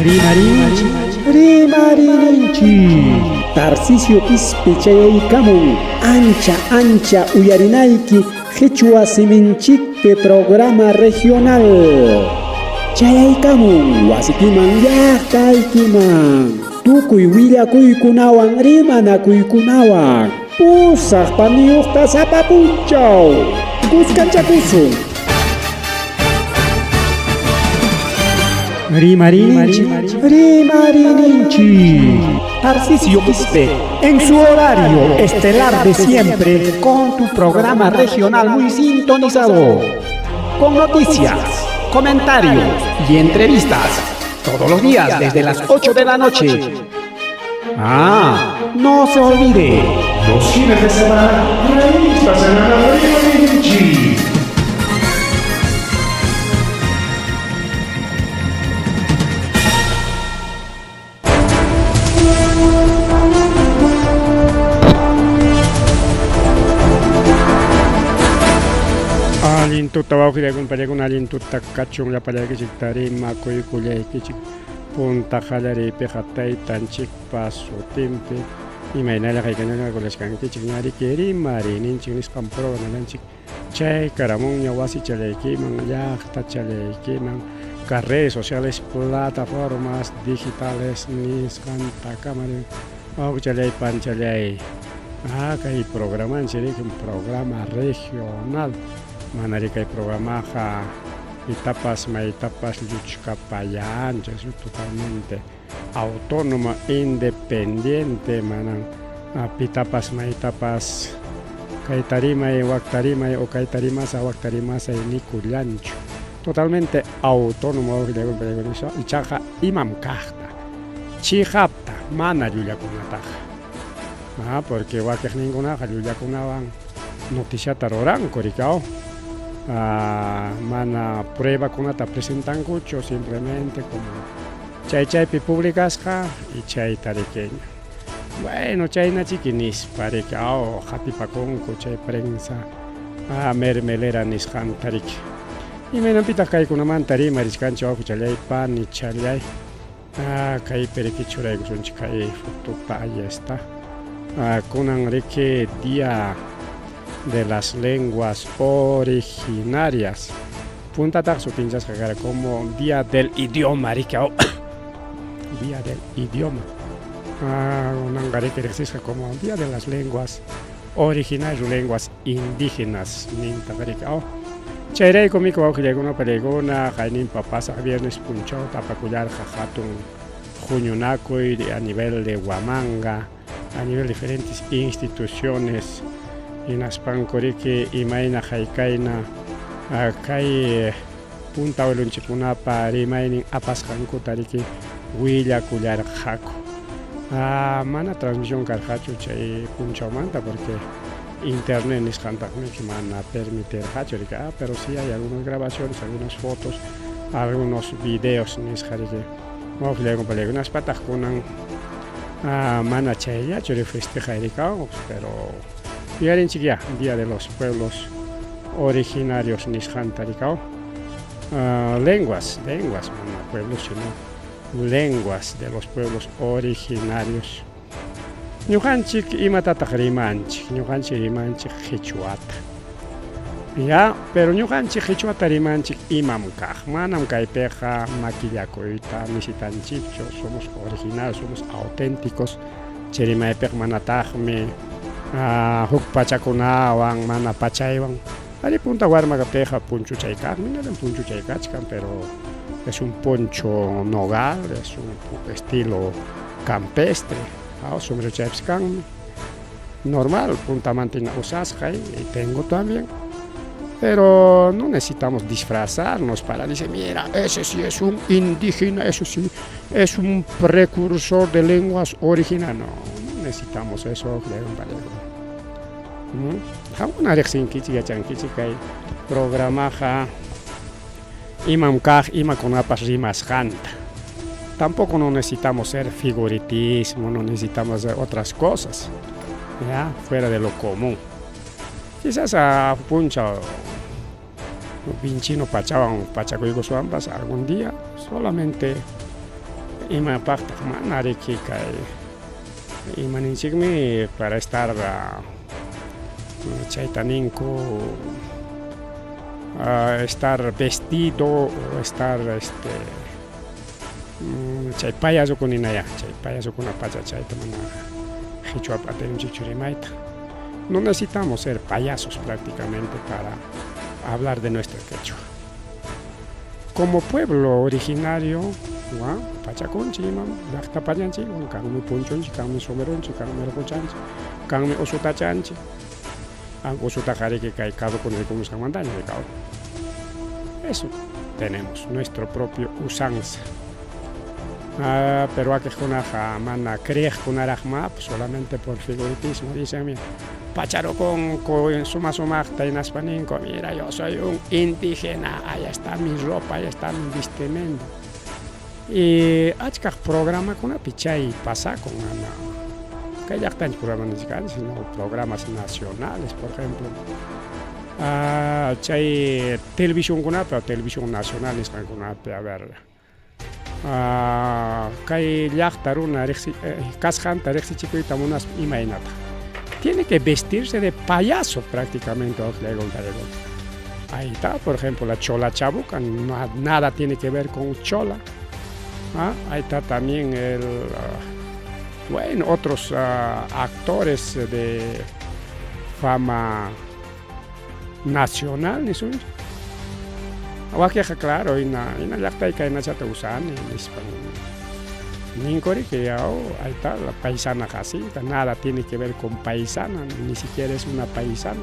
Rimarinchi, Rimarinchi. Tarcisio Ispichayaykamun ancha uyarinaiki Quechua Siminchikpe programa regional. Chayaykamun wasikiman llaqtaykiman. Tukuy willakuykunawan rimanakuykunawan pusaq paniyuqta sapapunchaw. Kuskanchakusun. Rimarinchi, Rimarinchi. Tarcisio Quispe, en su horario estelar de siempre, con tu programa regional muy sintonizado, con noticias, comentarios y entrevistas, todos los días desde las 8 de la noche. No se olvide, los fines de semana, revistas en la Rimarinchi. Alintuta wawqilla pallaykuna alintuta kachunlla pallaykichik rima kuykullaykichik punta qallariypiqa taytanchikpa sutinpi imaynalla qaykanalla kulashkankichik ñariki rimarininchik nisqan programanchik chaykaramunña wasi chalaykiman llaqta chalaykiman redes sociales plataformas digitales nisqanta kamarin wawqichalay panchalay kay programanchik programa regional manari kay programaqa etapas luchkapayancha, es totalmente autónoma, independiente, manan pitapas maitapas kaytarimay waktarimay o kaytarimasa waktarimasa nikullanchu, totalmente autónomo ichaqa imam kaqta chihapta mana llullakunataqa porque wakiqninkunaqa llullakunawan noticiata ruranku rikao mana prueba kunata presentankuchu simplemente como chaypi publicasqa y chayta rikeña. Bueno, chayna chiki nispa rikao qatipakunku chay prensa mermelera nisqanta riki imaynapitaq kaykunamanta rimarishkanchik wawqichallaypa nichallay kaypi riki churaykusunchik kay fotuta ahí está kunan riki día de las lenguas originarias. Punta taxo pinchas cagara como día del idioma, ricao. Día del idioma. Nangari que existe como día de las lenguas originarias, lenguas indígenas. Ninta ricao. Chairei comico que llegó una pelegona, jainin papasa viernes puncho, tapacular jajatun, juñunaco y a nivel de Huamanga, a nivel de diferentes instituciones. Inaspankuriki imayna haykayna kay punta ulunchikunapa rimaynin apasqankuta riki willakullarqaku mana transmisión karqachu chay punchawmanta porque internet nisqantaqmi mana permitirqachu riki pero sí hay algunas grabaciones, algunas fotos, algunos videos nisqa riki wawqillaykunpallaykunas pataq kunan mana chayllachu ri festeja rikao pero Yarinchik ya, Día de los Pueblos Originarios Nisqanta rikao. Lenguas, mana pueblos, sino lenguas de los pueblos originarios. Ñuqanchik imatataq rimanchik, ñuqanchik rimanchik Quechuata. Ya, pero ñuqanchik Quechuata rimanchik imam kaq, manam kaypiqa maquillakuyta nisitanchikchu, somos originarios, somos auténticos, chirimaypiq manataqmi huk pachakunawan mana pachaywan ari punta warmakapiqa punchu chaykaq minaran punchu chaykachkan pero es un poncho nogal, es un estilo campestre sombrero chaypskanmi normal punta mantina usasqa y tengo también pero no necesitamos disfrazarnos para decir mira ese sí es un indígena, eso sí es un precursor de lenguas originales, no necesitamos eso. Una rexinkichi yachankichi kay programaja imam kaq ima kunapas rimasqanta. Tampoco no necesitamos ser figuritismo, no necesitamos otras cosas, ya fuera de lo común. Quizás a puncha pinchino pachawan pachakuykusuanpas algún día solamente imapaqtaq mana riki kay imaninchikmi para estar chayta ninku estar vestido o estar chay payasukuna ninaya chay payasukuna pacha chayta mana qhichwapi atinchikchu rimayta. No necesitamos ser payasos prácticamente para hablar de nuestra quechua. Como pueblo originario, pachakunchik imam llaqta payanchik, kanmi punchunchik, kanmi someronchik, kanmi rquchanchik, kanmi usutachanchik. Usuta qariki kay kadukuna rikumusqanmantaña rikaw. Eso tenemos, nuestro propio usanza. Pero aquejkunaqa mana kriyiqkunaraqma solamente por figuritismo dicen, mira, pacharukun sumaqta hinaspa ninku, mira, yo soy un indígena, allá está mi ropa, allá está mi vestimenta. Y achkaq programakunapi chay pasakun kay llaqtanchik programas sino programas nacionales, por ejemplo. Chay televisionkunapi, televisión nacional nisqankunapi, a ver, kay llaqta runa kasqanta riqsichikuyta munaspa imaynata. Tiene que vestirse de payaso prácticamente. Ahí está, por ejemplo, la chola chabuca, nada tiene que ver con chola. Ahí está también bueno, otros actores de fama nacional, ¿no? Wakiqa claro, ina llaqtayqa inachata usani, ninkori que ahí está la paisana Jacinta, nada tiene que ver con paisana, ni siquiera es una paisana.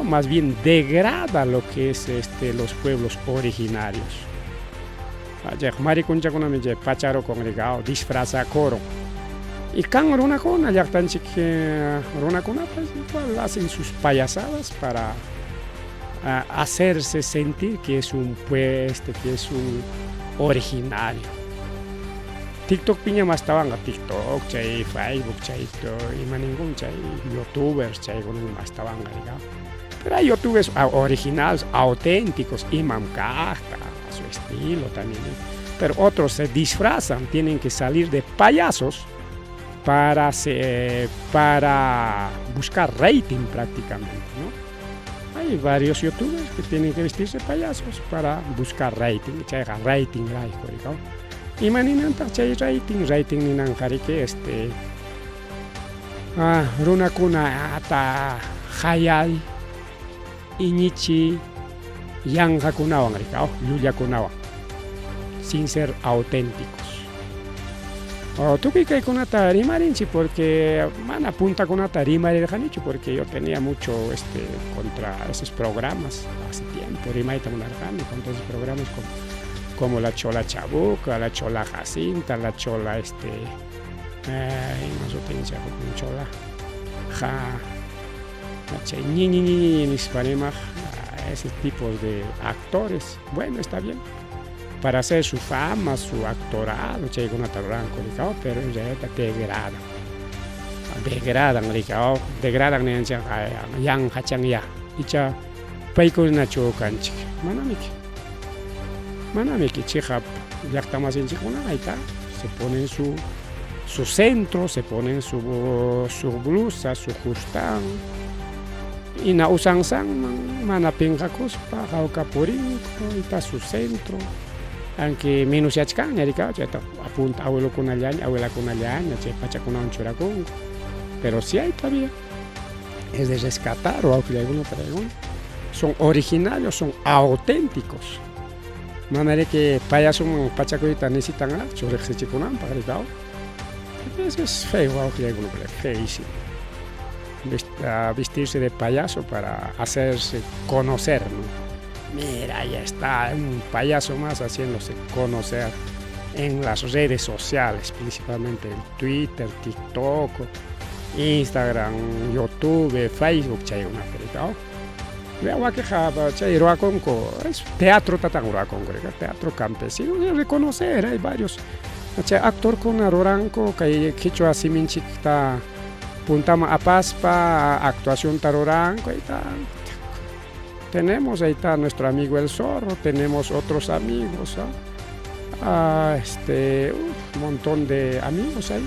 Más bien degrada lo que es los pueblos originarios. Marikunchakunami pacharo con rigao, disfraza coro. Y can runakuna llaqtanchik runakuna pues igual hacen sus payasadas para hacerse sentir que es un puesto, que es un originario. TikTok piña más tabanga TikTok, chay Facebook, chay ningún chay youtubers, chay más tabanga, digamos. Pero hay youtubers originales, auténticos, imam kajta, a su estilo también. Pero otros se disfrazan, tienen que salir de payasos para buscar rating prácticamente, ¿no? Hay varios youtubers que tienen que vestirse payasos para buscar rating, chay rating, ¿no? Y maninanta chay rating ninanqari que runakuna ata hayay iñichi yanqakunawan rikaw llullakunawan sin ser auténticos. Tukuy kaykunata rimarinchik porque mana puntakunata rimarirqanichu porque yo tenía mucho contra esos programas hace tiempo, rimayta munarqani contra esos programas como la chola chabuca, la chola Jacinta, la chola no sé chola ese tipo de actores. Bueno, está bien para hacer su fama, su actorado, pero en realidad degradan yang hachang ya icha paykuna kanchik manamiki chija llaqtamasinchikuna ahí está, se ponen su centro, se ponen su blusa, su justán y na usansan mana pinqakuspa hawkapurinko está su centro, aunque menos yachkan yarika chayta apunta abuelakunallaña chay pachakunawan churakunku, pero sí hay todavía, es de rescatar o alguna pregunta, son originarios, son auténticos. Manera que payaso pachakuyta necesitan churiqsichikunanpaq rikaw. Eso es feo, feísimo. Vestirse de payaso para hacerse conocer, ¿no? Mira, ya está un payaso más haciéndose conocer en las redes sociales, principalmente en Twitter, TikTok, Instagram, YouTube, Facebook, chay una rikaw. Es teatro teatro campesino, reconocer, hay varios actor con aroranco que quichua siminchikta puntama apaspa actuación taroranco ahí está. Tenemos ahí está nuestro amigo el zorro, tenemos otros amigos, Un montón de amigos ahí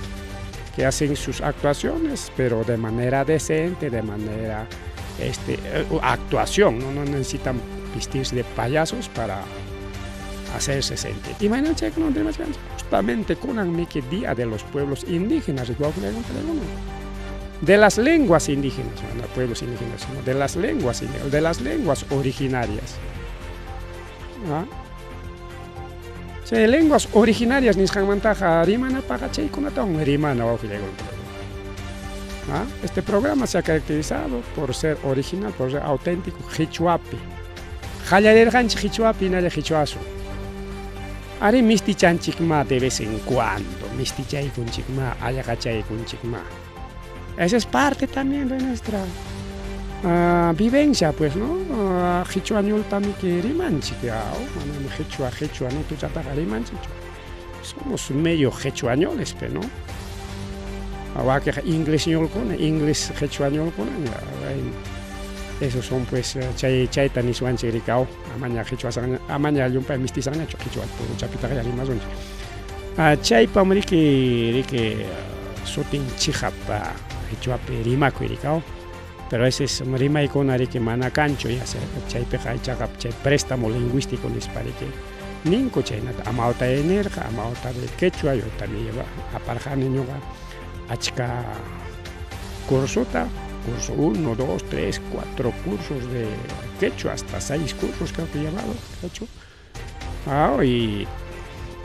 que hacen sus actuaciones, pero de manera decente, de manera actuación, no necesitan vestirse de payasos para hacerse sentir. Imagínate que no tenemos justamente con el Día de los Pueblos Indígenas, de las lenguas indígenas, no pueblos indígenas, sino de las lenguas originarias. ¿Ah? Lenguas originarias nisqanmantaqa rimana paqachay kunatawmi rimana wawqillaykunata. Este programa se ha caracterizado por ser original, por ser auténtico, Qichwapi. Qallarirqanchik Qichwapi nalle Qichwasu. Ari mistichanchikma de vez en cuando, mistichaykunchikma, allaqachaykunchikma. Esa es parte también de nuestra vivencia, pues, ¿no? Qichwañol también que rimanchik, Qichwa, no tuchataqa rimanchik. Somos medio qichwañoles, ¿no? Inglés qichwañolkuna, esos son pues chayta niswanchik rikao, amaña qichwa amaña llumpa mistizaqñachu qichwa chapitaqa yarimaswanchik. Chaypam riki sutinchikqa qichwapi rimakuy rikao. Pero ese es rimaykuna riki mana kanchu ya sea chaypiqa aychaqa chay préstamo lingüístico nispariki ninku chaynata amawta enerqa amawta de quechua yo también lleva aparjani ñuqa achka curso 1, 2, 3, 4 cursos de quechua, hasta 6 cursos creo que he llevado quechua. Y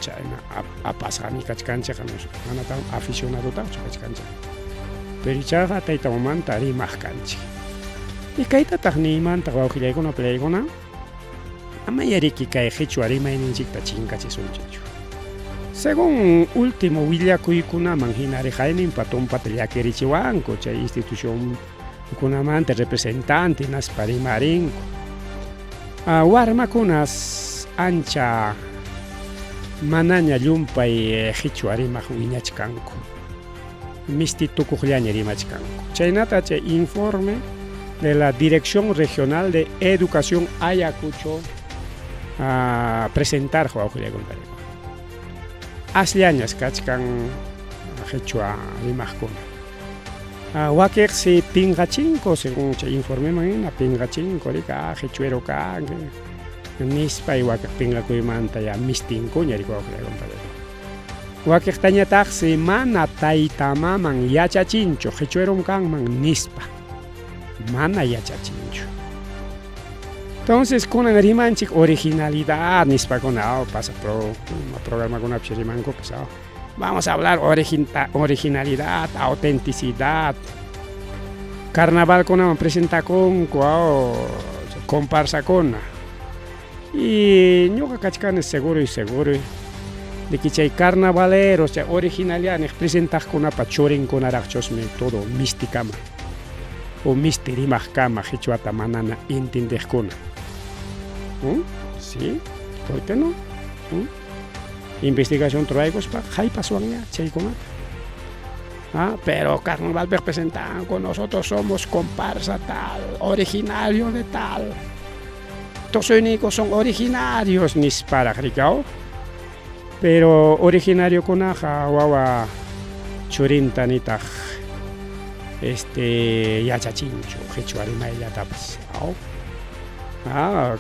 chayna apasqani kachkanchikqa manatan aficionado tawchu kachkanchik. Pero ichaqa taytamamanta rimaq kanchik. Y kaytataq niymantaq wawqillaykuna purillaykuna amaya riki kay qichwa rimayninchikta chinkachisunchikchu. Según último willakuykunaman hina riqayninpa tumpata llakirichiwanku chay institucionkunamanta representante naspa rimarinku. Warmakunas ancha manaña llumpay qichwa rimaq wiñachkanku. Mistitukuqllaña rimachkanku. Chaynata chay informe de la Dirección Regional de Educación Ayacucho presentar wawqillaykunata. Asllañas kachkan qichwa rimaqkuna. Wakiqsi pinqachinko según chay informe manhina pinqachinko rika qichwero kanki nispa y wakiq pinqakuymanta ya mistinkuña rika wawqillaykunata. Wakiqtañataqsi mana taytamaman yachachinchu qichweron kanman nispa mana yachachinchu. Entonces kunan rimanchik originalidad nispakuna pasa programa kuna rimanku pues vamos a hablar originalidad, autenticidad. Carnaval kuna presenta con comparsa kuna. Y ñuqa kachkani seguro de que chay carnavaleros, chay originalidad presentaqkunapa churinkunaraqchusmi todo místicama o mistirimaqkama qichwata manana entendeqkuna. Sí, ¿por qué no? Investigación traykuspa haypaswanña chaykunata. Pero carnaval presentan con nosotros somos comparsa tal, originario de tal. Estos únicos son originarios nisparaq rikao. Pero originario kunaqa wawa churinta nitaq yachachinchu qichwa rimayllatapas.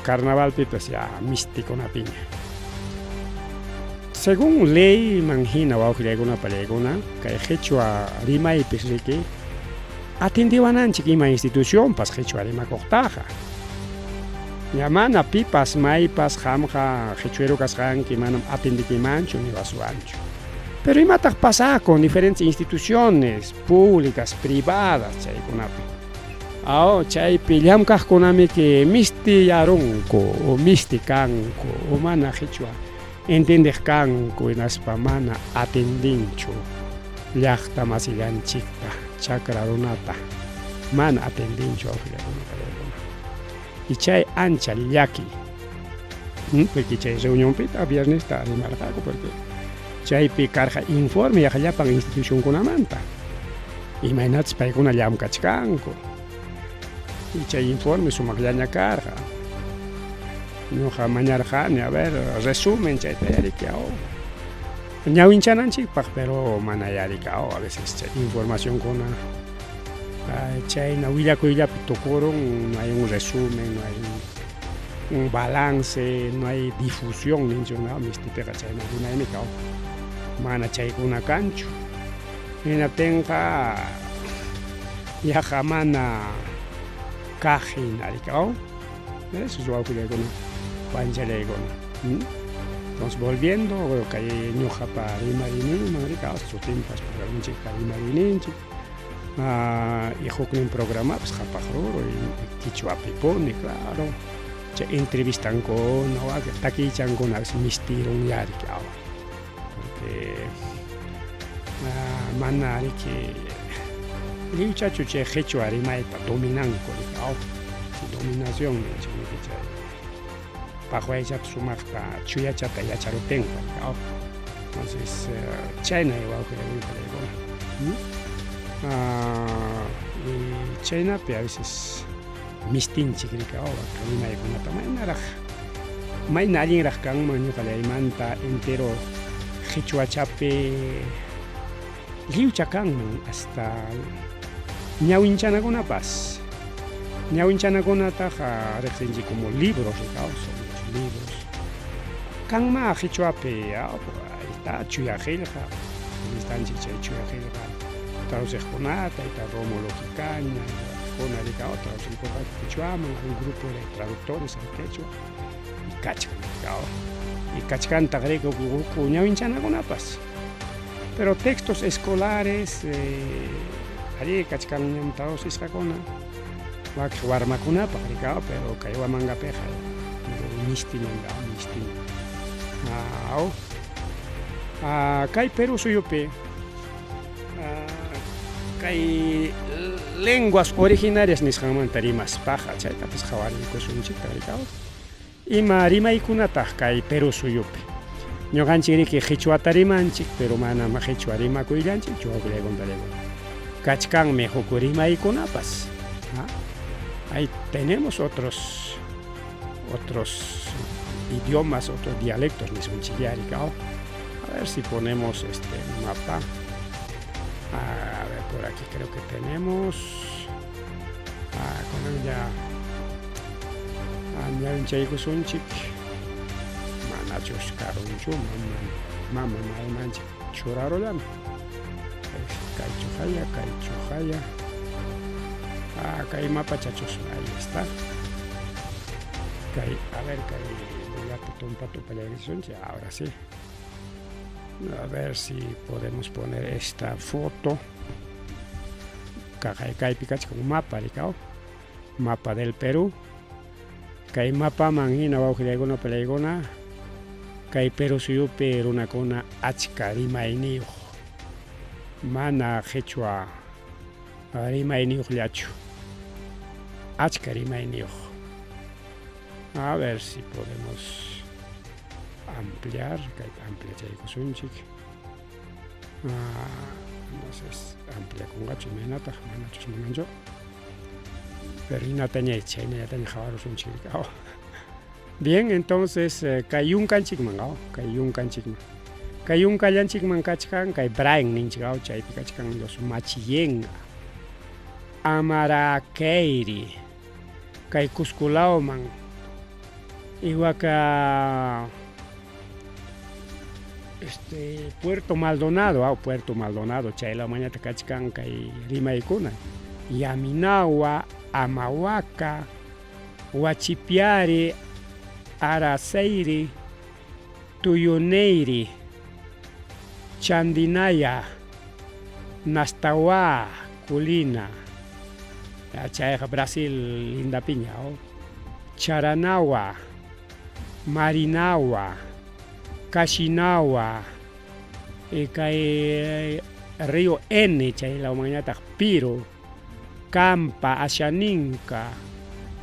Carnavalpi pues ya místiconapiña. Según ley manhina wawqillaykuna parillaykuna kay qichwa rimaypis riki atendiwananchik ima institucionpas qichwa rimakuqtaqa. Mana pipas maypas qamqa qichwero kasqanki manam atendikimanchu ni wasuanchu. Pero imataq pasa con diferentes instituciones públicas, privadas chaykunapi. Chaypi llamkaqkunami que mistiyarunku o mistikanku o mana qichwa entendeqkanku hinaspa mana atendinchu llaqta masillanchikta chakra runata mana atendinchu wawqillaykuna. Y chay ancha llaki. Porque chay reunionpita viernesta rimarqaku porque chaypi karqa informe yaqllapan institucionkunamanta. Imaynatas paykuna llamkachkanku. Y chay informe sumaqllaña karqa. ñuqa mañarqani a ver resumen chayta yarikaw ñawinchananchispak pero mana yarikaw a veces chay informacionkuna chayna willakuyllapi tukurun no hay un resumen no hay un balance no hay difusión ninchuna mistipika chayna runaymi kaw mana chaykuna kanchu hinatinqa yaqa mana kaq hinarikaw esos wawqillaykuna panchallaykuna entonces volviendo kay ñuqapa rimariniman rikaw sutinpas programanchikta rimarininchik y huknin programapas qhapaq ruru kichwapipuni claro chay entrevistankuna takiychankuna mistirunlla rikaw porque mana riki liwchachu chay qhichwa rimayta dominanku rikaw dominación ninchik chay paqwaychata sumaqta chuyachata yacharutinqa rikaw entonces chayna wawqillaykuna y chaynapi a veces mistinchik rikaw rimaykunata mayna allinraq kanman ñuqallaymanta entero qhichwachapi liwcha kanman hasta ñawinchanakunapas ñawinchanakunataqa riqsinchik como libros rikaw son muchos libros kanman qhichwapi está chuyaqillqa listanchik chay chuyaqillqa traduciqkunata eta Rómulo Quicaña kuna rikaw traducirkunqa qichwaman un grupo de traductores en quechua y kachkan rikaw y kachkanta rikuku ñawinchanakunapas pero textos escolares allí kachkan ñam traducisqakuna waqi warmakunapaq rikaw pero kay wamankapiqa mistinanga mistin kay Perú suyupi kay lenguas originarias nisqanmanta rimaspaqa chaytapas qhawarikusunchikta rikaw ima rimaykunataq kay Perú suyupi ñuqanchik riki qhichwata rimanchik pero manama qhichwa rimakuyllanchik wawqillaykuntallayku kachkanmi huk rimaykunapas ahí tenemos otros idiomas otros dialectos nisqanchik rikaw a ver si ponemos mapa. A ver, por aquí creo que tenemos con ella ñawinchaykusunchik manachus karunchu mama maymanchik churarullami kaychu haya kay mapachachus ahí está kay a ver kay bullata tumpa tupallayrisunchik ahora sí. A ver si podemos poner esta foto. Kaypi kachkan mapa rikaw. Mapa del Perú. Kay mapa manhina wawqillaykuna palaykuna. Kay Perú suyupi runakuna achka rimayniyuq. Mana qhichwa rimayniyuqllachu. Achka rimayniyuq. A ver si podemos ampliar, ampliachaykusunchik entonces ampliakunqachu imaynataq manachus munanchu pero hinatañay chaynañataña qhawarusunchik rikaw bien entonces kay yunkanchikman kay yunkallanchikman kachkan kay Brain ninchik chaypi kachkan los Machillenqa Amaraqueyri kay Cusculawman iwaka Puerto Maldonado chayla mañata kachkan kay rimaykuna Yaminawa Amahuaca Huachipiari Araceyri Tuyuneyri Chandinaya Nastawa Culina chayqa Brasil lindapiña Charanawa Marinawa Kashinawa kay Río N chaylamanñataq Piro Campa Ashaninka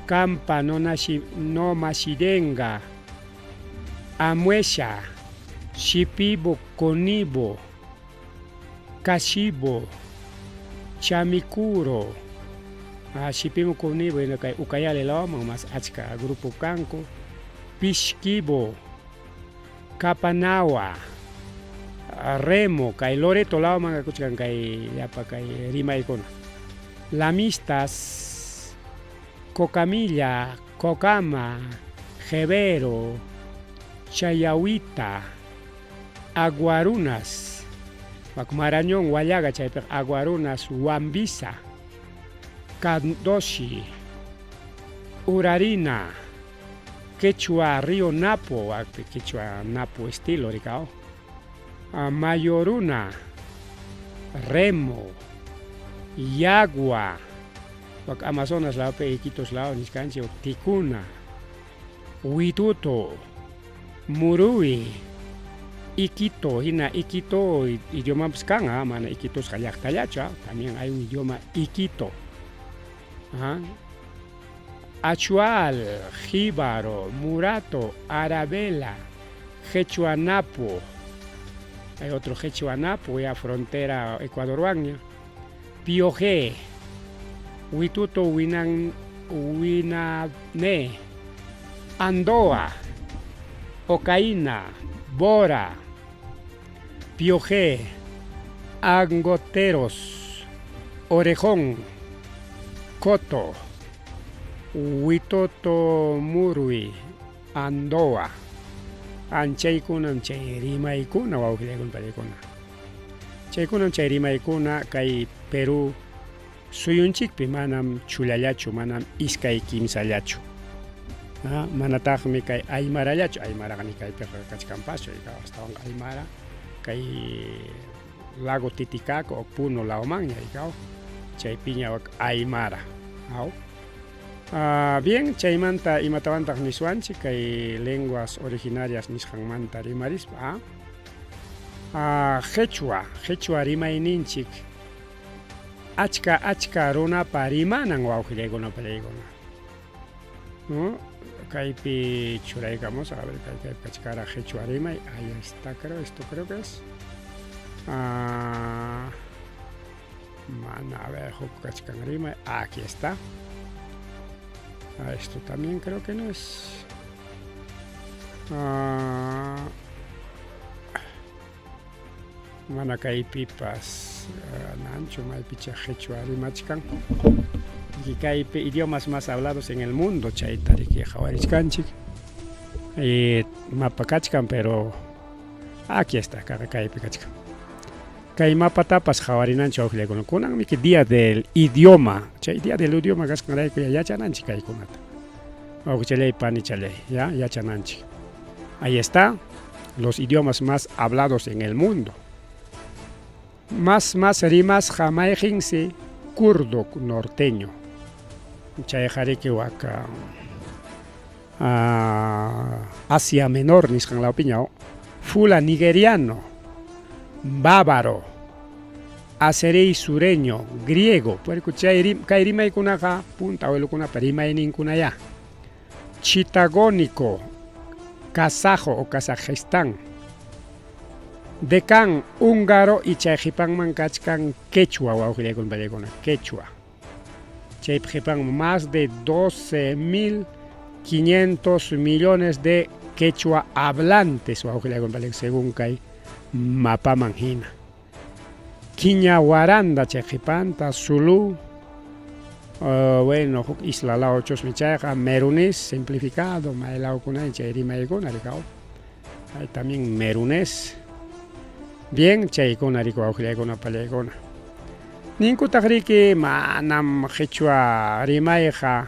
Campa Nomashirenga Amuesha Shipibo Conibo Kashibo Chamicuro Shipibo Conibo kay Ucayali lawaman mas achka grupo kanku Pishkibo, Kapanawa, Remo, kay Loreto lao mga kuchkan kay yapa kay rimay ko na. Lamistas, Cocamilla, Cocama, Jevero, Chayawita, Aguarunas, Macmarañón, Guayaga, Chaypec, Aguarunas, Wambisa, Kandoshi, Urarina, Quechua, Río Napo, Quechua Napo estilo, ricao, Mayoruna, Remo, Yagua, Amazonas, lao, Iquitos, lao, Niscancho, Ticuna, Huituto, Murui, Iquito, Iquito, idioma pskanga, mana Iquitos Kayak-Tayacha, también hay un idioma Iquito. Achual, Jíbaro, Murato, Arabela, Quechuanapo, hay otro Quechuanapo, ya frontera ecuadoriana, Piojé, Huituto, Huinane, Andoa, Ocaína, Bora, Piojé, Angoteros, Orejón, Coto, Huitoto, Murui, Andoa, Anchaykunam chayrimaykuna wawqillaykunpaykuna. Chaykunam chayrimaykuna kay Perú suyunchikpi manam chulallachu, manam iskay kimsallachu. Manataqmi kay Aymarallachu, Aymaraqmi kaypi kachkanpachu, astawan Aymara kay Lago Titicaca o Puno Laomanña, chaypiña Aymara. Bien, chaymanta imatawantaq niswanchik kay lenguas originarias nisqanmanta rimarispa. Quechua rimayninchik achka runapa rimanan wawqillaykunapallaykuna. Kaypi churaykamos, a ver, kay kachkara Quechua rimay, ahí está, esto creo que es. A ver, kachkan rimay, aquí está. Esto también creo que no es. Manakay pipas, Nancho, Maipicha, Quechua, Rimachkan. Y hay idiomas más hablados en el mundo, Chaytariki, Jawarichkanchik. Y Mapakachkan, pero aquí está, Kakakaypikachkan. Kay mapatapas Jawarinancho, Kunan, mi día del idioma, día del idioma, Gaskanayko, Yachananchi, Kaikunata. Ochelei, Panichalei, Yachananchi. Ahí está, los idiomas más hablados en el mundo. Más rimas Jamaijinsi, kurdo norteño. Chayjarikiwaka Asia Menor, niskan la opinión. Fula nigeriano, bávaro, acerey sureño, griego, porque kairimay kunaka punta o kuna perimay ninkunaya. Chitagónico, kazajo o Kazajistán. Decán, húngaro y chayjipan mankachkan quechua, quechua. Chayjipan más de 12.500 millones de quechua hablantes, según Kai Mapamanjina. Quiñahuaranda, Chejipanta, Zulu, bueno, Isla Lao Chosmichaja, Merunés, simplificado, Maelao Kunay, Chayrimayguna, hay también Merunés. Bien, Chaykuna, Rico, Aujileguna, Palegona. Ninkutagriki, Manam, Quechua, Rimaija.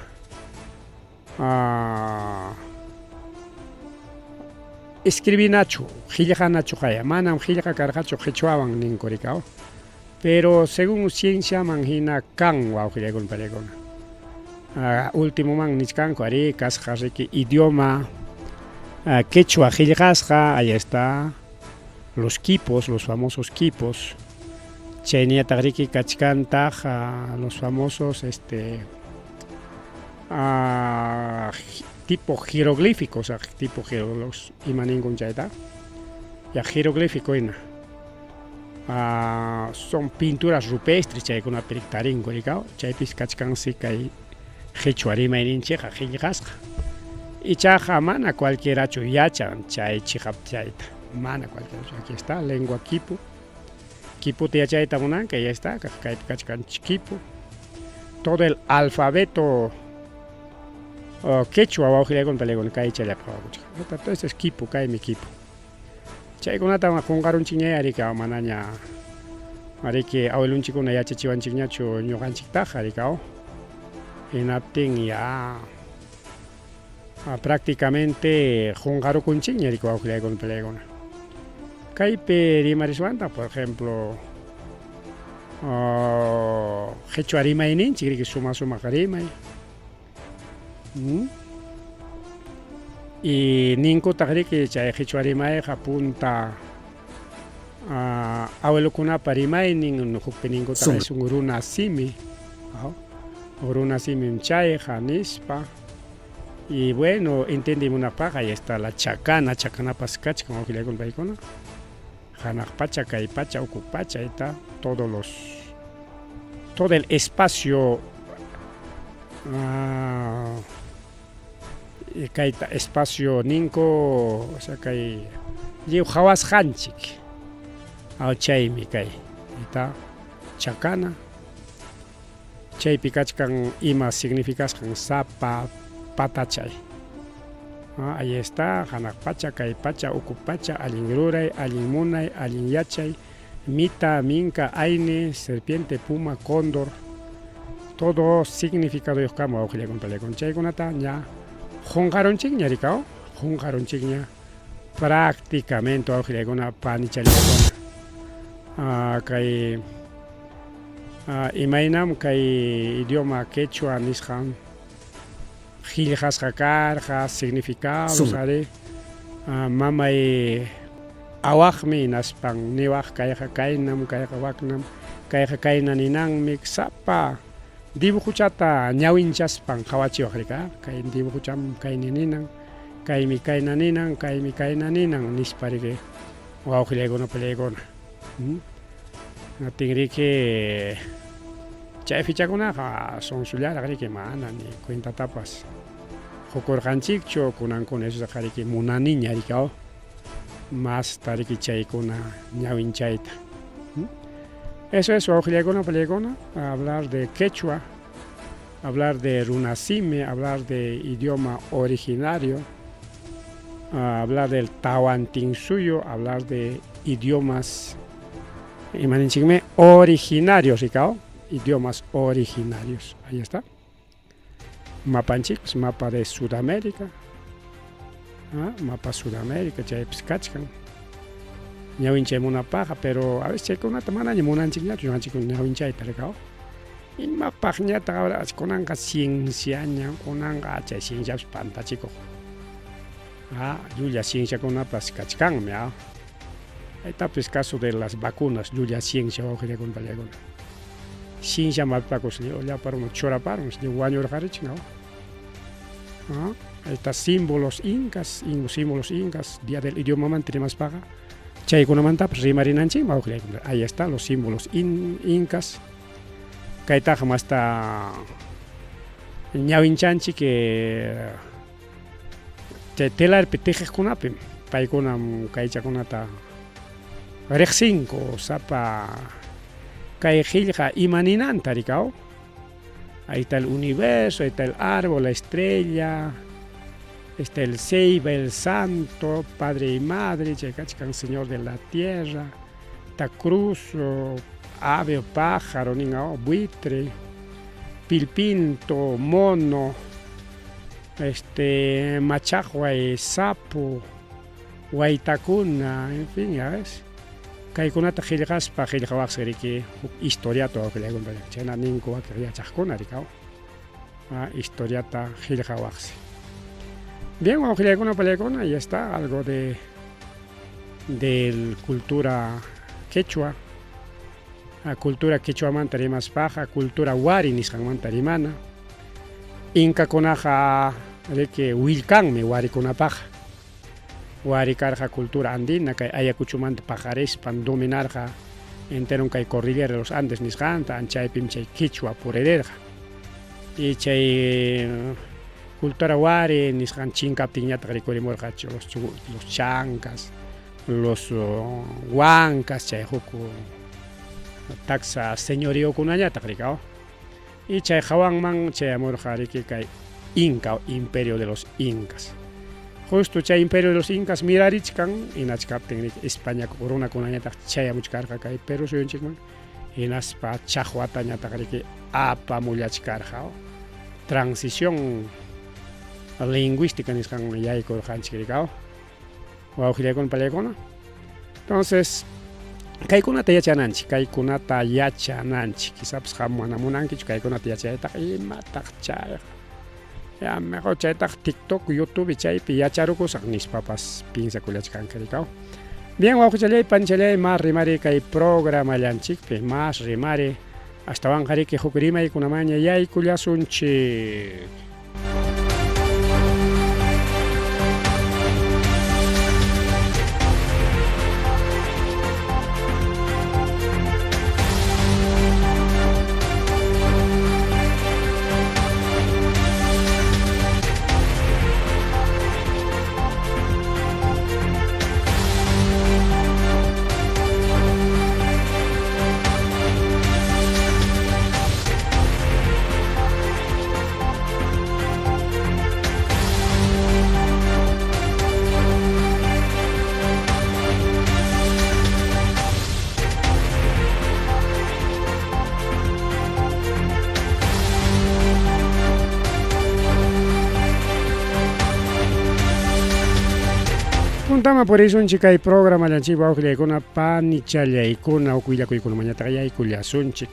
Escribí Nacho, Gilja Nacho Jaya, Manam Gilja Carjacho Quechuaban Ninkoricao. Pero según ciencia, manjina Kan, Waujilegon Palegona. Último man Nichkanko, Ari, Kasjariki, idioma Quechua, Giljasja, ahí está. Los quipos, los famosos quipos. Chenia Tagriki Kachkanta, los famosos tipo jeroglíficos, tipo jeroglíficos, imaningun chaita. Ya jeroglífico son pinturas rupestres, chay con una perictarín, goricao, chay piscachkan si kai Quechua rima en incheja, Giljasja. Y chaja mana cualquiera chuyachan chay chihapchaita. Mana cualquiera. Aquí está, lengua quipu. Quipu tiachaita munan, que ya está, kachkan quipu. Todo el alfabeto quechua wauhile con pelegon kai chale pawakucha. Entonces es quipu, kai mi quipu. Chay kunata jungarun chiñe arika manaña. Ariki awelun chikuna yacha chiwan chiñachu ñoganchik taja arikao. Inaptin ya prácticamente jungaru con chiñe arika wauhile con pelegona. Kaipe rimariswanta, por ejemplo, hecho arima inin, chigri que suma harima. Y ninku tagri que chay hecho arima punta abuelo kuna parima nin hukpe ninku tagri es un uruna simi. Uruna simi chay janispa. Y bueno, entendimos una paja y está la chacana paskach como que le con baicona. Pacha, Caipacha, Ocupacha, está todo el espacio espacio ninco, o sea que hay Jawas Hanchik, Auchaimi kai, está Chacana, Chay Picachkan ima significas kan sapa patachay. Ahí está, Hanakpacha, Caipacha, Ocupacha, Alinruray, Alinmunay, Alinyachay, Mita, Minca, Aine, Serpiente, Puma, Cóndor, todo significado de Oscamo, Aujile con Pelecon Chaygunata, ya, Hongaron Chigna, Ricao, Hongaron Chigna, prácticamente Aujile con una Panichalicona, Imainam, Kai idioma quechua, Nisham. Giljas jacarjas, significados, ¿sabes? Mamay awakmi naspan niwak kaya kainam kaya waknam kaya kainaninang miksapa dibujuchata ñawinchaspan hawachi wajrika kay dibujucham kaynininang kaymi kaynaninang nisparike wawqileguna peleguna tingrique chay fichakunaqa son sullaraqriki mana ni cuentatapas hukurqanchikchu kunan con eso saqariki munaniña rikao más tariki chaykuna ñawinchayta. Eso es wawqilakuna peleguna, hablar de quechua, hablar de runasime, hablar de idioma originario, hablar del tahuantinsuyo, hablar de idiomas originarios, ricao, idiomas originarios. Ahí está. Mapanchik, mapa de Sudamérica. Mapa Sudamérica, chay pskachkan. Ñawinchay munapaja, pero a veces chay kunata mana ñamunanchik ñachu ñawanchik ñawinchayta ricao. Y mapajñata ahora kunanqa ciencia ña kunanqa chay cienciapas pantachikuq. Llulla cienciakunapas kachkanmi. Ahí está pues caso de las vacunas, llulla ciencia wawqilakuna palakuna. Ciencia malpacos ya para unos choraparos de guaño rarich, ¿no? Ahí está símbolos incas, día del idioma mantenemos paga. Chay kuna manta pues rimarinanchi, ahí está los símbolos incas. Kaita jamás está ñawinchanchi que telar petejes kunapim, paikunam kaicha kunata rexinco sapa Caejilja imaninanta, ricao. Ahí está el universo, ahí está el árbol, la estrella, está el ceiba, el santo, padre y madre, checachcan, señor de la tierra, está cruz, ave o pájaro, ningao, buitre, pilpinto, mono, machajua y sapo, guaitacuna, en fin, ya ves. Kaikunata jilgaspa jilgawaxeriki historiato aquelegon chena ninko aquella chascona ricao. Historiata jilgawaxi. Bien, aquelegona pelegona y está algo de cultura quechua. Cultura quechua mantarimas paja, cultura wari nishan mantarimana. Inca conaja de que wilcanme wari con paja. Huaricarja cultura andina, que ayacuchumanta pajares pan dominarja entero que cordillera de los Andes nisganta, anchay pimchay quichua por hererja. Y chay agricultura wari nisqan chinkaptinñataq rikurimurqachu los chancas, los huancas, chay huk taxa señoriokunañataq rikaw. Y chay hawanman chayamurqa riki kay Inca, imperio de los incas. Justo chay imperio de los incas mirarichkan inachkaptin España runakunañataq chayamuchkarqa kay Perú suyunchikman hinaspa chaqwatañataq riki apamullachkarqa. Transición lingüística nisqan yaykurqanchik rikaw wawqillaykuna pallaykuna. Entonces kaykunata yachananchik, kaykunata yachananchik, quizás qam mana munankichu kaykunata yachaytaq imataq chay. Ya mejor chaytaq TikTok, YouTube chaypi yacharukusaq nispapas pinsakullachkanka rikaw. Bien, wawqichalay panchalay mas rimari kay programallanchikpi mas rimari ashtawanqa riki huk rimaykunamaña yaykullasunchik. Puntama por eso en chica y programa la chiva wawqillaykuna panichallaykuna ukwillakuykunamanñataqa yaykullasunchik.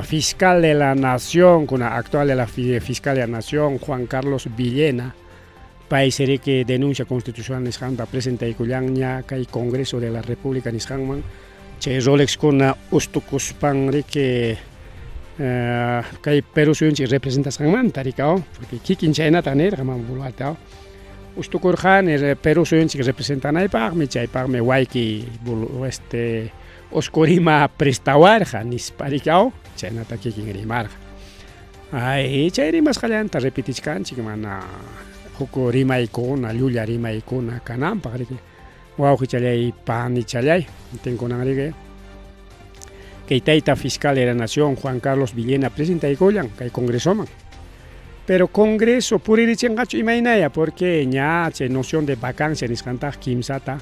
Fiscal de la Nación, actual de la Fiscal de la Nación, Juan Carlos Villena, país que denuncia constitucional nisqanta presentaykullanña kay Congreso de la República nisqanman chay rolexkuna ustukuspan riki kay Perú suyunchik representasanmanta rikaw, porque kikin chaynata nirqa mama Boluarte ustukurqan Perú suyunchik representanaypaqmi chaypaqmi wayki oskurima prestawarqa nispa rikaw chaynata kikin rimarqa. Chay rimasqallanta repetichkanchik mana huk rimaykuna, llulla rimaykuna kananpaq riki wawqichalay panichalay tinkunan riki kay tayta Fiscal de la Nación Juan Carlos Villena presentaykullan kay Congresoman. Pero Congreso puririchinqachu imaynaya porque ña chay noción de vacancia nisqantaq kimsata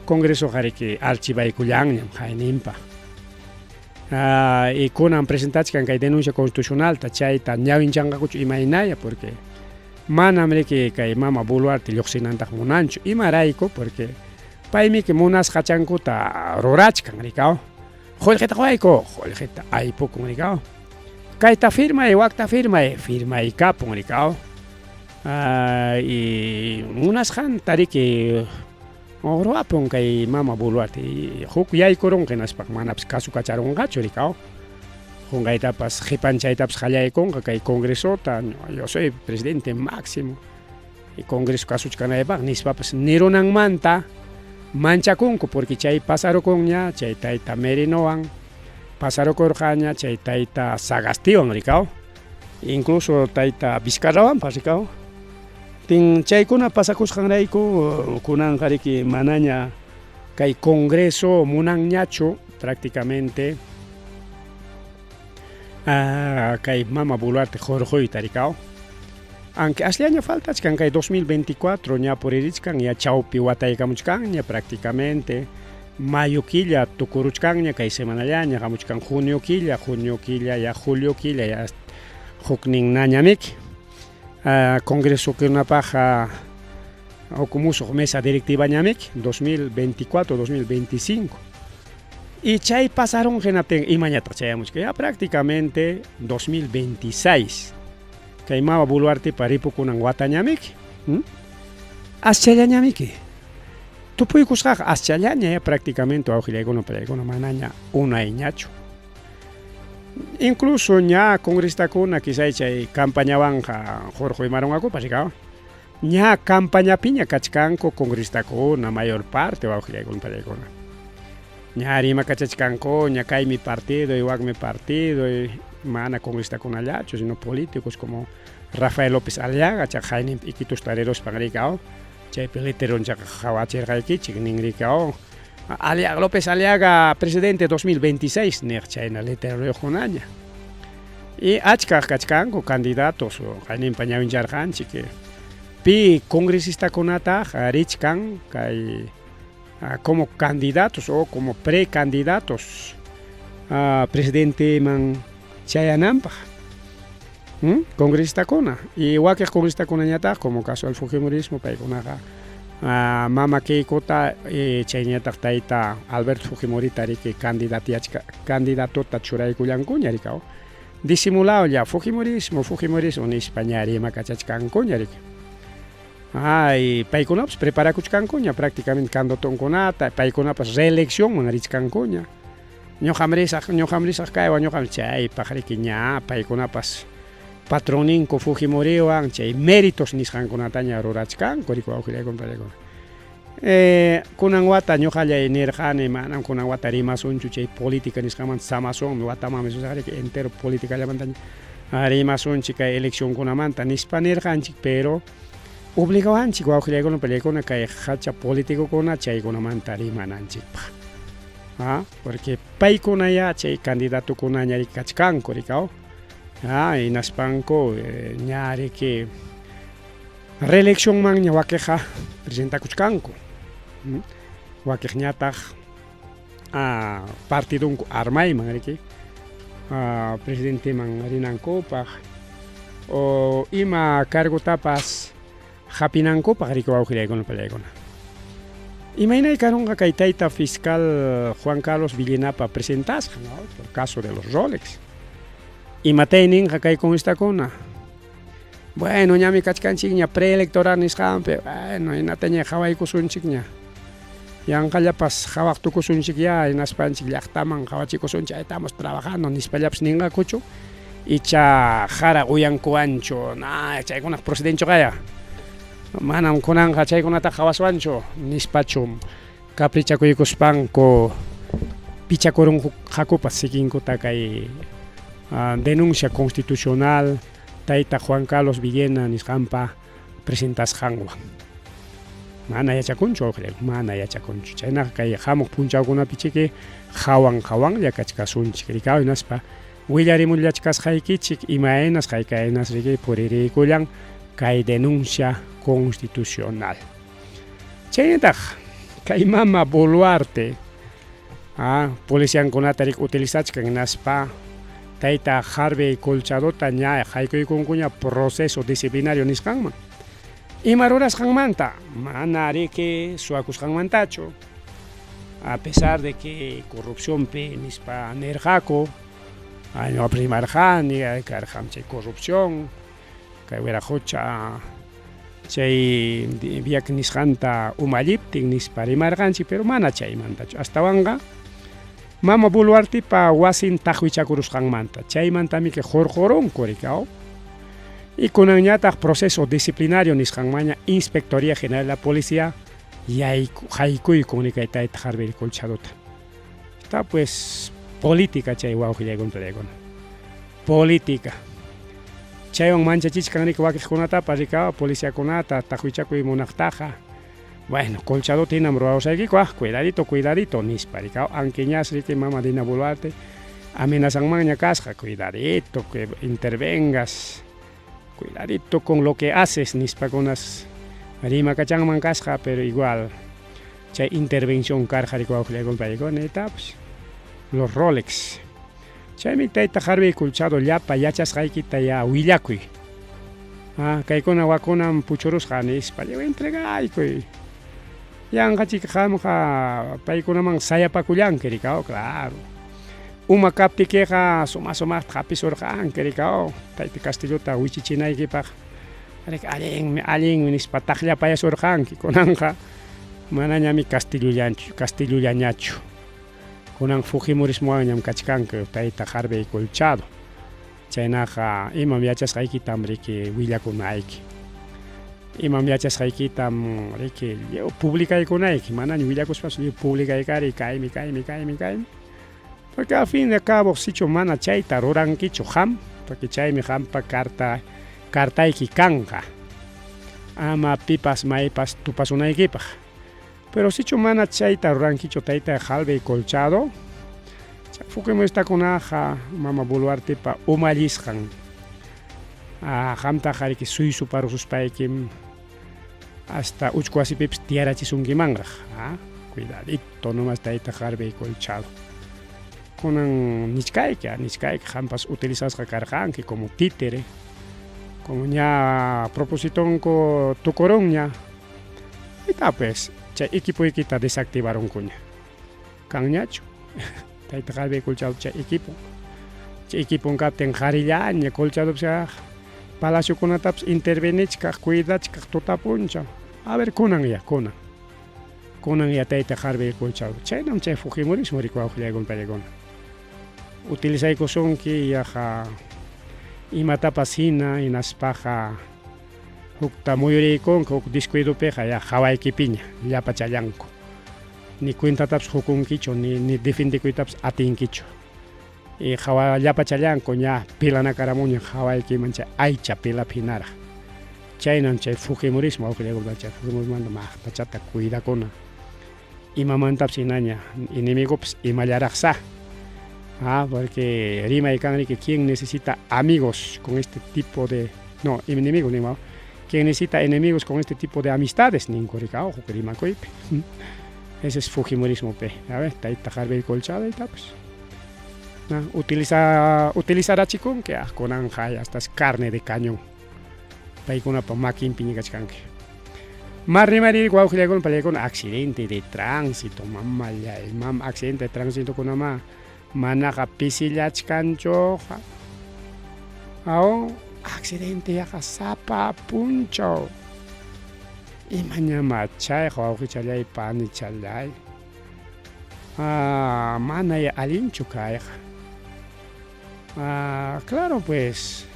Congreso qariki archibaykullanñam hayninpa. Y kunan presentachkan kay denuncia constitucionalta chayta ñawinchanqakuchu imaynaya porque manam riki kay mama Boluarte lluqsinantaq munanchu imarayku porque paymi que munasqa chankuta rurachkan rikaw. Qullqita wayku, qullqita aypukun rikaw. Kayta firmay, wakta firmay kapun rikaw. Y munasqanta riki ruapun kay mama Boluarte huk yaykurunqa naspaq manapas kasu kacharunqachu rikaw. Qunqaytapas qipanchaytapas qallaykunqa kay Congresota, yo soy presidente máximo y Congreso kasuchkanaypaq nispapas nirunanmanta manchakunku porque chay pasarukunña chay tayta Merinowan pasarukurqaña chay tayta Sagastiwan rikaw, incluso tayta Vizcarrawanpas rikaw. Chaykuna pasakusqanrayku kunanqa riki manaña kay Congreso munanñachu prácticamente kay mama Boluarte jorjoyta rikaw. Aunque asliaña faltachkan kay 2024 ña puririchkan ña chawpi wataykamuchkanña prácticamente mayo killa tukuruchkanña kay semanallaña hamuchkan junio killa ya julio killa ya hukninnañamiki Congresokunapaqa hukumusuq mesa directiva ñamiki 2024-2025 y chay pasaron hinaptin imañataq chayamuchka ya prácticamente 2026 kay mama Boluarte paripukunan watañamiki aschallañamiki tupuykusqaqa aschallaña ya prácticamente wawqillaykuna pallaykuna manaña unayñachu. Incluso ña congrestakuna quizá chay campañawanqa jorquymarunqakupas rikaw ña campañapiña kachkanku congrestakuna mayor parte wawqillaykuna pallaykuna ña rima kachachkanku ña kaymi partido y wakmi partido mana congresista kunallachu, sino políticos como Rafael López Aliaga, chaqaynin iquitus tareros pangrikao, chaypi literon chaqawachirqaykichik ningrikao. Aliaga, López Aliaga, presidente 2026, niq chayna literoyuqkunaña. Y achkaq kachkanku candidatos, qayninpa ñawincharqanchik, pi congresistakунataq richkan kay como candidatos o como precandidatos presidente man chayananpaq. Congresistakuna y wakiq congresistakuna como caso del Fujimorismo paykunaqa mama Keikota chayñataq tayta Alberto Fujimorita riki candidatota churaykullankuña rikao disimulado ya Fujimorismo nispa ña rima kachachkankuña riki y paykunapas preparakuchkankuña prácticamente candidatonkunata paykunapas reelección richkankuña ñuqamrisaq kaywan ñuqam chaypaq riki ña paykunapas patroninku Fujimoriwan chay méritos nisqankunataña rurachkanku riku awqiraykunparaykuna kunan wata ñuqallay nirqani manam kunan wata rimasunchu chay política nisqaman samasunmi watamami susaqriki entero politicallamantaña rimasunchik kay eleccionkunamanta nispa nirqanchik pero obligawanchik wawqiraykunaparaykuna kay hacha politikukuna chaykunamanta rimananchikpaq porque paykunaya chay candidatukunaña kachkanku rikao hinaspanku ña riki reelección man ña wakiqa presentakuchkanku wakiqñataq partidunku armayman riki presidente man rinankupaq o ima cargutapas hapinankupaq riki wawqiraykunaparaykuna imaynay karunqa kay tayta fiscal Juan Carlos Villenapa presentasqa por caso de los Rolex imatayninqa kay congresistakuna bueno ñami kachkanchik ña preelectoral nisqanpi bueno hinataña qhawaykusunchik ña yanqallapas qhawaqtukusunchik ya hinaspanchik llaqtaman qhawachikusunchik estamos trabajando nispallapas ninqakuchu icha qhara uyankuwanchu chaykunaq procedentchu kaya manam kunanqa chaykunata qhawaswanchu nispachum caprichakuykuspanku pichakurunqakupas sikinkuta kay denuncia constitucional tayta Juan Carlos Villena nisqanpa presentasqanwan mana yachakunchu mana yachakunchu chaynaqa kay hamuq punchawkunapi chiki qhawanlla kachkasunchik rikaw hinaspa willarimullachkasqaykichik imaenas haykaynas riki puririykullan kay denuncia constitucional chaynataq kay mama Boluarte policiankunata rik utilizachkan hinaspa tayta Harvey Colchadota ña haykuykunkuña proceso disciplinario nisqanman ima rurasqanmanta mana riki suwakusqanmantachu a pesar de que corrupciónpi nispa nirqaku ñuqa rimarqani karqam chay corrupción kay wiraqucha chay viak nisqanta umalliptin nispa rimarqanchik pero mana chaymantachu astawanqa mama Boluartepa wasin taqwichakurusqanmanta chaymantami que jorqorunku rikao y kunanñataq proceso disciplinario nisqanmaña Inspectoría General de la Policía haykuykun kay tayta Harvey Colchadota está pues política chay wawqillaykunparaykuna política chaywan manchachishkan riki wakiqkunatapas rikao policiakunata taqwichakuy munaqtaqa bueno Colchadota hinam rurawsaykiku cuidadito nispa rikao aunque ñas riki mama Dina Boluarte amenazanmanña kasqa cuidadito que intervengas cuidadito con lo que haces nispakunas rima kachanman kasqa pero igual chay intervención karqa riki wawqillaykunparaykuna pues los Rolex chaymi tayta Harvey Colchado llapa yachasqaykita ya willakuy kaykuna wakunan puchurusqa nispa entregaykuy yanqachik qamqa paykunaman sayapakullanki rikao claro uma kaptikiqa sumaqta hapisurqanki rikao tayta Castillota wichichinaykipaq allinmi nispa taqllapayasurqanki kunanqa manañami Castellullañachu kunan Fujimorismowan ñam kachkanki tayta Harvey Colchado chaynaqa imam yachasqaykitam riki willakunayki imam yachasqaykitam riki publikaykunayki manaña willakuspas publikaykari kaymi Porque al fin y al cabo, si mana chayta rurankichu ham, porque chaymi hampa cartayki kanja. Ama pipas maipas tupasunaykipaj. Pero si mana chayta rurankichu tayta halbe colchado, fukimustakunaqa mama buluartipa umallisqan. Hamta hariki suisu parususpaykim hasta uchkuasipipas tiarachisunkimanraq. Cuidadito nomás tayta halbe colchado. Kunan nichkayki hampas utilizasqa karqanki como títere, como ña propositonko tukurunña. Ita pues chay equipoykita desactivaronkuña. Kanñachu. Tayta halbe colchado chay equipo. Chay equipon kapten harillaña colchadopsqa palaciokunatapas intervenichkaq cuidachkaq tutapuncha. A ver kunan ya tayta halbe colchado. Chaynam chay Fujimorismo rikuwaqllaykuna pallaykuna. Utilizaykusunki yaqa imatapas hina hinaspaqa hukta muyuriykunqa huk descuidopiqa ya hawaykipiña llapa challanku. Ni cuentatapas hukunkichu ni defendikuytapas atinkichu. Y llapa challanku ña pilanakaramuña hawaykiman chay aycha pilapi hinaraq. Chaynam chay Fujimorismo wawqillaykuna chay Fujimorismanta maqtachata cuidakuna. Imamantapas hinaña enemigopis imallaraqsa. Porque Rima y Canri que quien necesita amigos con este tipo de... No, enemigos, ni más. Quien necesita enemigos con este tipo de amistades, ni Coricao, Rima Coipe. Ese es Fujimorismo, pe. A ver, está ahí tajarbe colchado y tal, pues. Utilizar a chicón que con anja, hasta es carne de cañón. Paikuna pa makin piñicachcanque. Marrimari, guaujilegon, palecon, accidente de tránsito, mamá, ya, accidente de tránsito con mamá. Manaqa pisillachkanchu accidente yaqa sapa punchaw imañama chayqa wawqichallay panichallay mana ya allinchu kayqa claro pues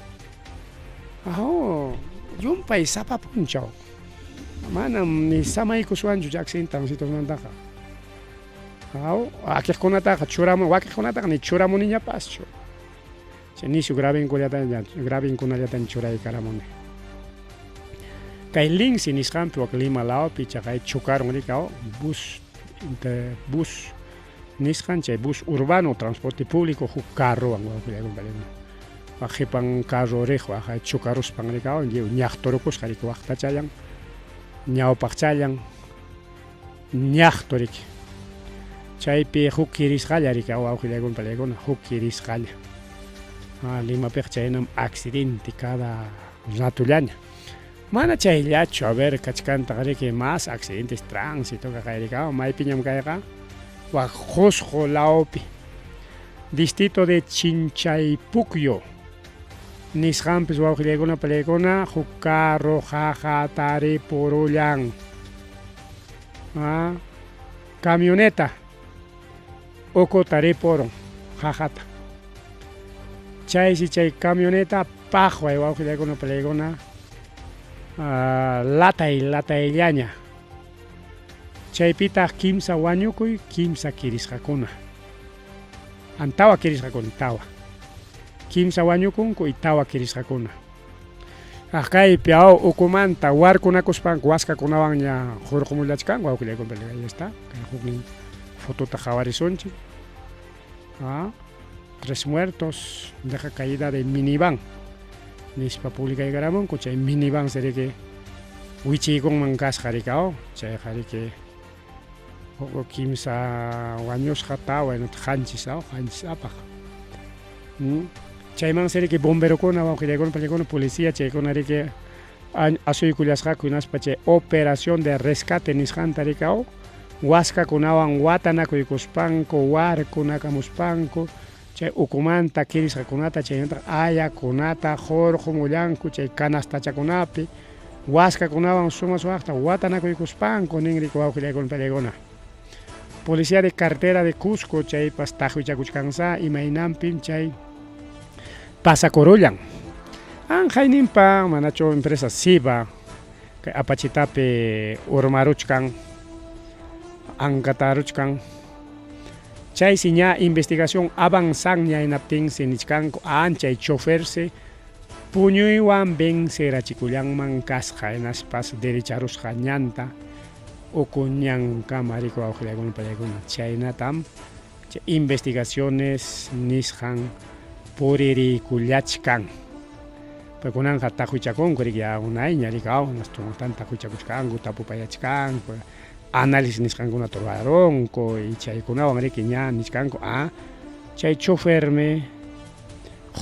yumpay sapa punchaw manam ni samaykuswanchu accidente transitomanta. Wakiqkunataqa ni churamuniñapaschu. Nishu gravinkunallatan churaykaramuni. Kay Linsi nisqanpi wak Lima laopi chay chocaron rikao bus nisqan chay bus urbano transporte público huk carrowan wawqillaykuna. Waqipan carro riq waqay chocaruspan rikao ñaqturukusqa riki waqtachallan ñawpaqchallan ñaqturiki. Chaypi huk kirisqalla rika wawqillaykuna pallaykuna huk kirisqalla. Limapiqa chaynam accidente cada ratullaña. Mana chayllachu a ver kachkantaqa riki más accidentes tránsitoqa kayrika maypiñam kayqa wak Qusqu laopi distrito de Chinchaypucyo nisqanpis wawqillaykuna pallaykuna huk carro qaqatari purullan. Camioneta Oko tariporon jajata. Chay camioneta pajwa wawqillaykuna pallaykuna latayllaña. Chaypita kimsa wañukuy kimsa kirisqakuna. Antawa kirisqakuna tawa. Kimsa wañukunku y tawa kirisqakuna. Kaypi ukumanta warkunakuspanku waskakunawan ña hurqumullachkan wawqillaykuna pallaykuna. Ahí está. Fotota jawarizonchi. 3 muertos, deja caída de minivan. Nispa pública y garamón, chay minivan sería que wichi con mangas jaricao, chay jarique o kimsa waños jatao en hanchis apaj. Chay man sería que bombero con agua que llegó con policía, chay con arique asoy cuyas jacunas pache operación de rescate nishan taricao. Huasca kunawan watanakuy kuspanku warkunamuspanku chay ukumanta kirisqakunata chaynata ayakunata jorqumullanku chay kanastachakunapi huascakunawan sumas waqta watanakuy kuspanku ninriku wawqillaykuna pallaykuna. Policía de cartera de Cusco chaypas tajuichakuchkansa imaynanpi chay pasakurullan. Anjayninpa manachu empresa Siba kay apachitapi urmaruchkan Ankataruchkan Chay siña investigación avanzanya inaptin sinichkanko chay choferse puñuywan vencerachikullangman kasqa hinaspas derecharusqa ñanta ukunñanka mariko awqillaykuna pallaykuna chaynatam chay investigaciones nisqan puririkullachkan paykunanqa tajuichakunku ya unayña rikaw nastuntan tajuichakuchkanku tapupayachkanku análisis nisqankuna ruwaronku y chaykunawan riki ña nisqanku chay choferme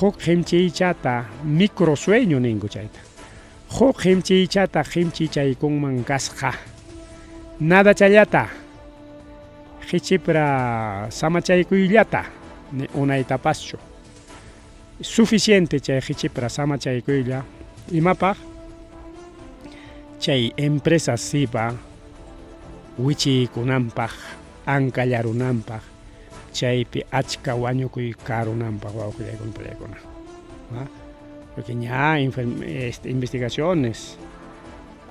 huk qimchiychata microsueño ninku chayta huk qimchiychata qimchichaykunman kasqa nada chayllata hichipra samachaykuyllata unaytapaschu suficiente chay hichipra samachaykuylla imapaq chay empresas sipa wichiykunanpaq ancallarunanpaq chaypi achka wañukuy karunanpaq wawqillaykuna pallaykuna porque ña investigaciones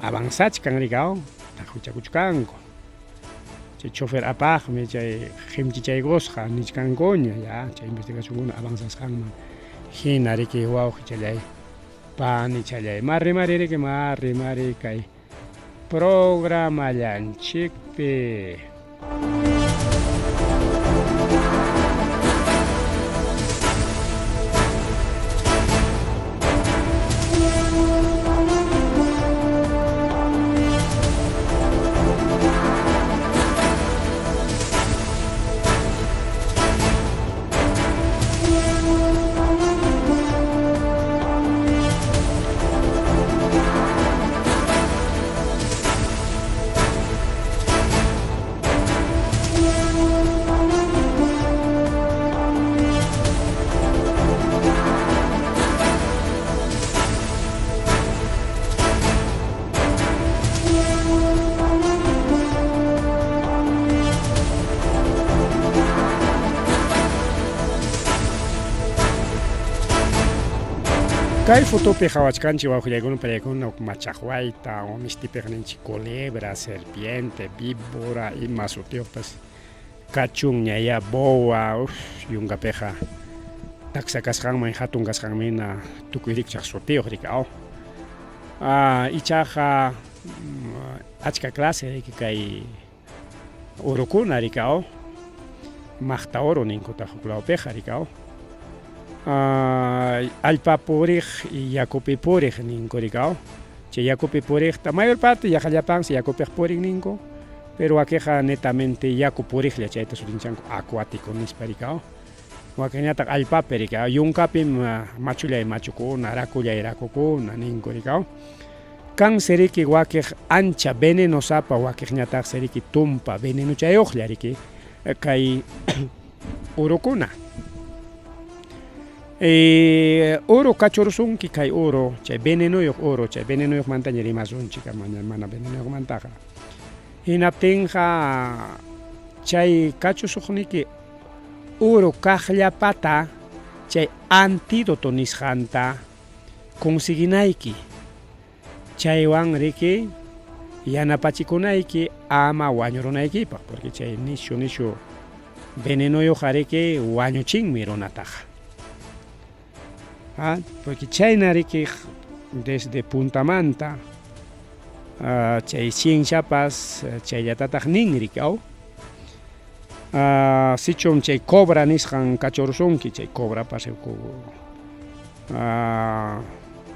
avanzachkan rikaw tajuchakuchkanku chay chofer apaqmi chay qimchichaykosqa nichkankuña ya chay investigacionkuna avanzasqanman hina riki wawqi challay pani challay marri riki marri kay programallanchikpi. Kay fotopi qhawachkanchik wawqillaykuna pallaykuna machaqwayta o mistipiqa ninchik culebra, serpiente, víbora ima sutiyuqpas kachun ñaya boa yunkapiqa taksa kasqanman hatun kasqanmina tukuy rikchaq sutiyuq rikaw ichaqa achka clase riki kay urukuna rikaw maqta oro ninkutaq huk lawpiqa rikaw allpa puriq y yakupi puriq ninku rikaw chay yakupi puriqta mayor parte yaqallapansi yakupiq puriq ninku pero wakiqa netamente yaku puriqlla chayta surinchanku acuático nispa rikaw wakiñataq allpapi rikaw yunkapi machullay machukuna rakullay rakukuna ninku rikaw kan seriki wakiq ancha venenosapa wakiqñataq seriki tumpa venenuchayuqlla riki kay urukuna oro kachursunki kay oro chay venenuyuq oro chay venenuyuqmantaña rimasunchik mana venenuyuqmantaqa hinaptinqa chay kachusuqniki oro kaqllapata chay antídoto nisqanta conseguinayki chaywan riki yanapachikunayki ama wañurunaykipaq porque chay nishu venenuyuqa riki wañuchinmi runataqa porque chayna riki desde puntamanta chay cienciapas chayllatataq nin rikaw sichum chay cobra nisqan kachursunki chay cobrapas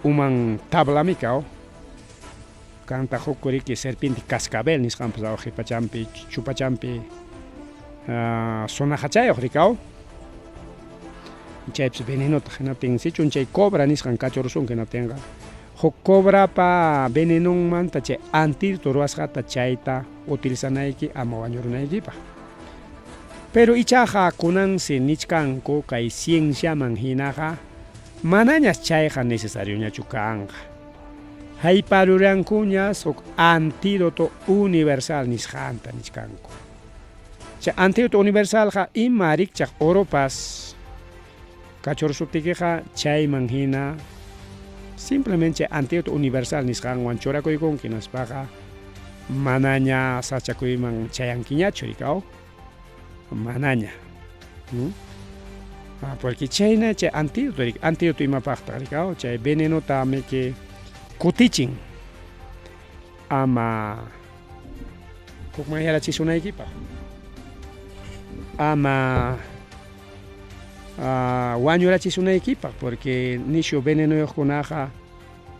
uman tablami kaw kanta huk riki serpiente cascabel nisqanpas qhipachampi chupachampi sonajachayuq rikaw chaypis venenota hinaptin sichun chay cobra nisqan kachursunki hinaptinqa huk cobrapa venenunmanta chay antídoto ruwasqata chayta utilizanayki ama wañurunaykipaq pero ichaqa kunansi nichkanku kay cienciaman hinaqa manañas chayqa necesarioñachu kanqa hayparurankuñas huk antídoto universal nisqanta nichkanku chay antídoto universalqa ima rikchaq oropas kachursuptikiqa chayman hina simplemente antídoto universal nisqanwan churakuykunki naspaqa manaña sachakuyman chayankiñachu rikaw manaña Porque chayna chay antídoto imapaqta rikao chay veneno que kutichin ama hukman yarachisunaykipa ama wañurachisunaykipa porque nishu venenoyuqkunaqa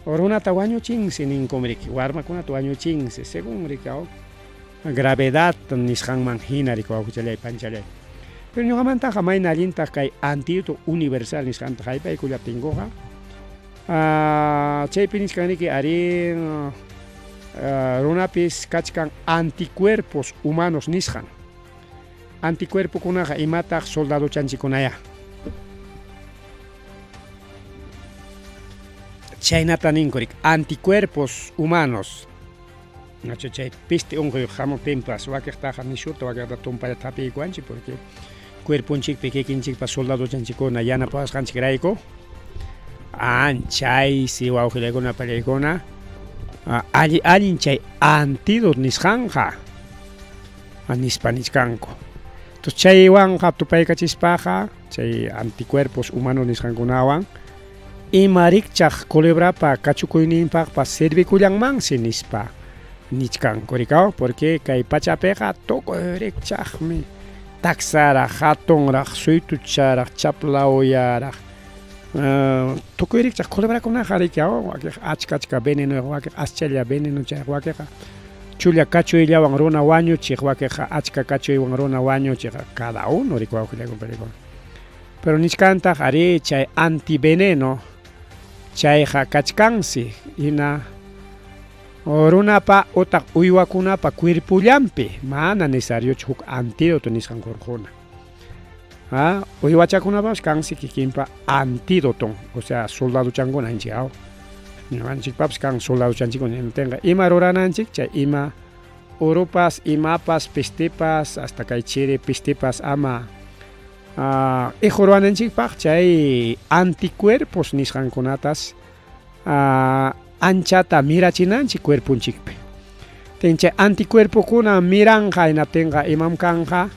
runata wañuchinsi ninkumrik warmakunata wañuchinsi según rikao gravedad nisqanman hina rikawakun challay panchalay pero ñuqamantaqa mayna allintaq kay antídoto universal nisqanta haypaykullatinkuqa chaypi nisqaniki ari runapis kachkan anticuerpos humanos nisqan anticuerpokunaqa imataq soldado chanchikunaya chaynata ninkurik anticuerpos humanos nacho chay piste unquyuq hamutinpas wakiqtaqa nishuta wakiqta tumpallata hapiykuanchik porque cuerpunchikpi kikinchikpa soldado chanchikuna yanapawasqanchikrayku chay wawqillaykuna pallaykuna allin chay antídoto nisqanqa nispa nisqanku entonces chaywanqa tupaykachispaqa chay anticuerpos humanos nisqankunawan imarikchaq culebrapa kachukuyninpaqpas servikullanmansi nispa nichkanku rikao porque kay pachapiqa tukuyrikchaqmi taksaraq hatunraq suytucharaq chaplauyaraq tukuyrikchaq culebrakunaqa rikao wakiq achka veneno wakiq aschalla veneno chay wakiqa chulla kachuyllawan runa wañuchiq wakiqa achka kachuywan runa wañuchiq cada uno rikuwawqillaykuna pero nichkantaq ari chay antiveneno chayqa kachkansi hina runapa utaq uywakunapa cuerpullanpi mana necesariochu huk antídoto nisqankurquna uywachakunapas kansi kikinpa antídoto o sea soldado chankuna anchik ñuqanchikpapas kan soldado chanchikuna tenga ima rurananchik chay ima urupas imapas pistepas hasta kay chiri pistepas ama hijo ruwananchikpaq chay anticuerpos nisqankunatas anchata mirachinanchik cuerpunchikpi chay anticuerpokuna miranqa hinaptinqa imam kanqa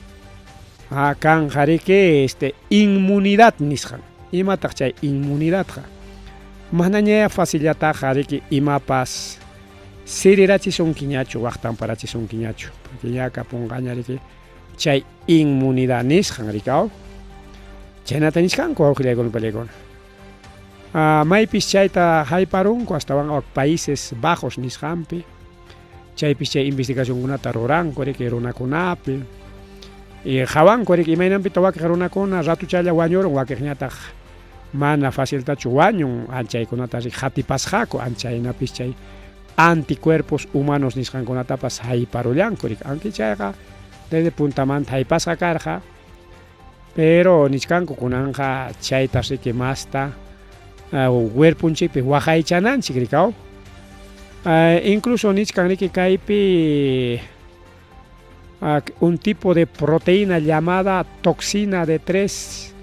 kanqa riki inmunidad nisqan imataq chay inmunidadqa manaña facilataqa riki imapas sirirachisonkiñachu waqtanparachisunkiñachu porque ya kapunqaña riki chay inmunidad nisqan rikao chaynata nisqanku wawqillaykuna pallaykuna maypis chayta hayparunku astawan Países Bajos nisqanpi chaypis chay investigacionkunata ruranku riki runakunapi hawanku riki imaynanpita wakiq runakuna ratuchalla wañurun wakiqñataq mana faciltachu wañun anchaykunata rik hatipasqaku anchaynapis chay anticuerpos humanos nisqankunatapas hayparullanku rik aunque chayqa desde puntamanta haypasqa karqa pero nisqanku kunanqa chayta riki masta cuerpunchikpi waqaychananchik rikao incluso nisqan riki kaypi un tipo de proteína llamada toxina de 3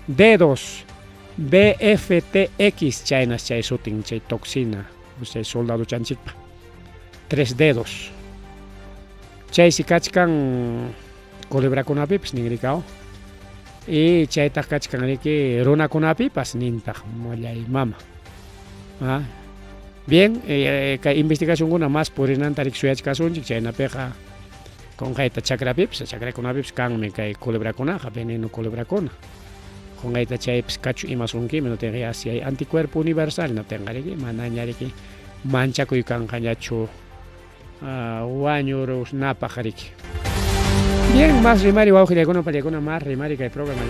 dedos BFTX chaynas chay sutin chay toxina chay soldado chanchikpa 3 dedos chaysi kachkan culebrakunapipas nin rikao y chaytaq kachkan riki runakunapipas nintaq mollay mama bien kay investigacionkuna más purinanta rik suyachkasunchik chaynapiqa qunqayta chakrakunapipas kanmi kay culebrakunaqa veneno culebrakuna qunqayta chaypis kachu imasunkimi notinqa asi hay anticuerpo universal notinqa riki manaña riki manchakuy kanqañachu wañurusnapaq riki bien más rimari wawqillaykuna pallaykuna más rimari kay programa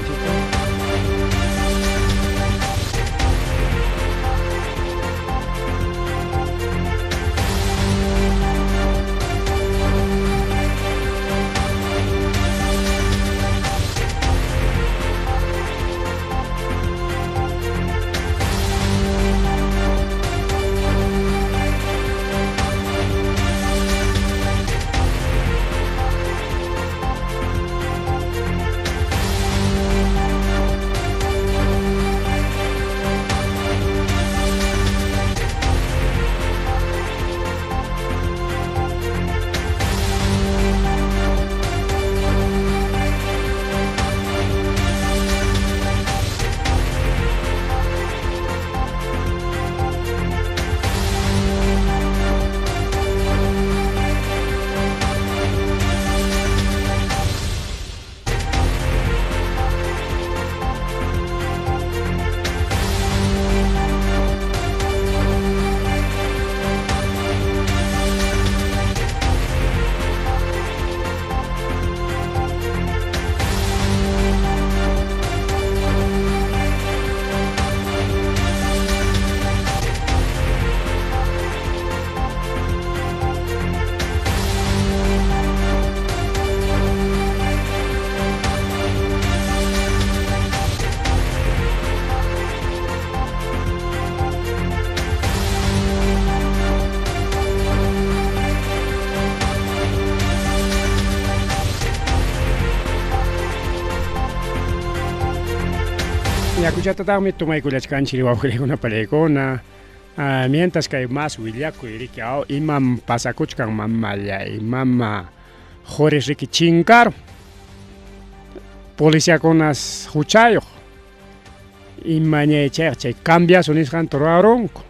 Ya escuchaste también tu mai kuliah kanchiri wa kuliah pelekona. Mientras que hay más huillaco y que imam pasacuchkan mamaya imam jores riki chinkar. Policía con las huchayo. Imañe che cambia sonis kan toroaronko.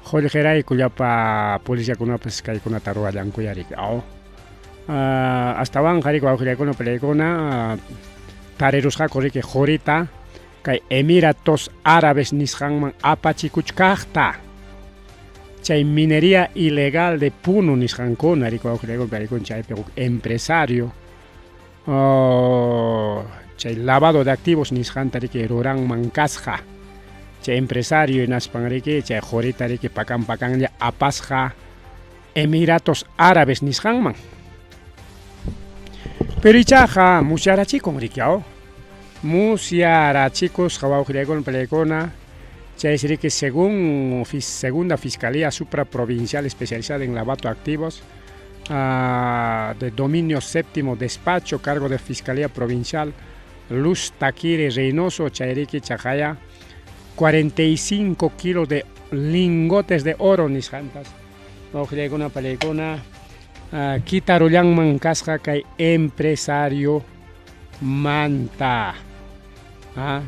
Jole gerai kuliah pa policía con una pesca con una tarua yanko yari hasta van jari kwa kuliah con pelekona tarerus ha korike jorita. Kay Emiratos Árabes nishanman apachikuchkajta. Chay minería ilegal de Puno nishankona riko con chay empresario. Chay lavado de activos nishanta rike roran mankasja. Chay empresario en aspanrike chay jorita rike pakan ya apasja Emiratos Árabes nishanman. Pero ichaja musharachi con rikiao. Musiara chicos, Jabao con Pelecona, Chaisiri que según segunda Fiscalía Supraprovincial especializada en lavado de activos de dominio séptimo despacho, cargo de Fiscalía Provincial, Luz Taquire Reynoso, Chairiki Chajaya, 45 kilos de lingotes de oro nisjantas. Con Pelecona, Quitarullán Mancasja, que empresario Manta.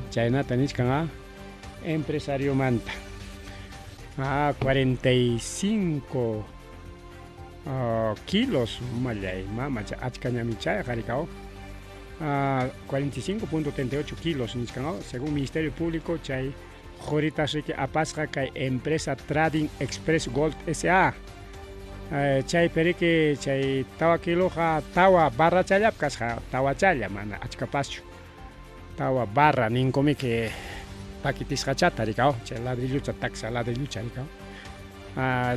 China tenéis que empresario Manta. 45 kilos. Malay, mama, achcañamichaya, jaricao. 45.38 kilos, según Ministerio Público, chay, Jorita Rique Apasja, que empresa Trading Express Gold S.A. Chay perique, chay tawa kiloja, tawa barra chayap, kasja, tawa chaya, mana, achcapacho. Tawa barra, nincomi que paquitis hachata, ricao, chay ladrillucha, taxa ladrillucha, ricao.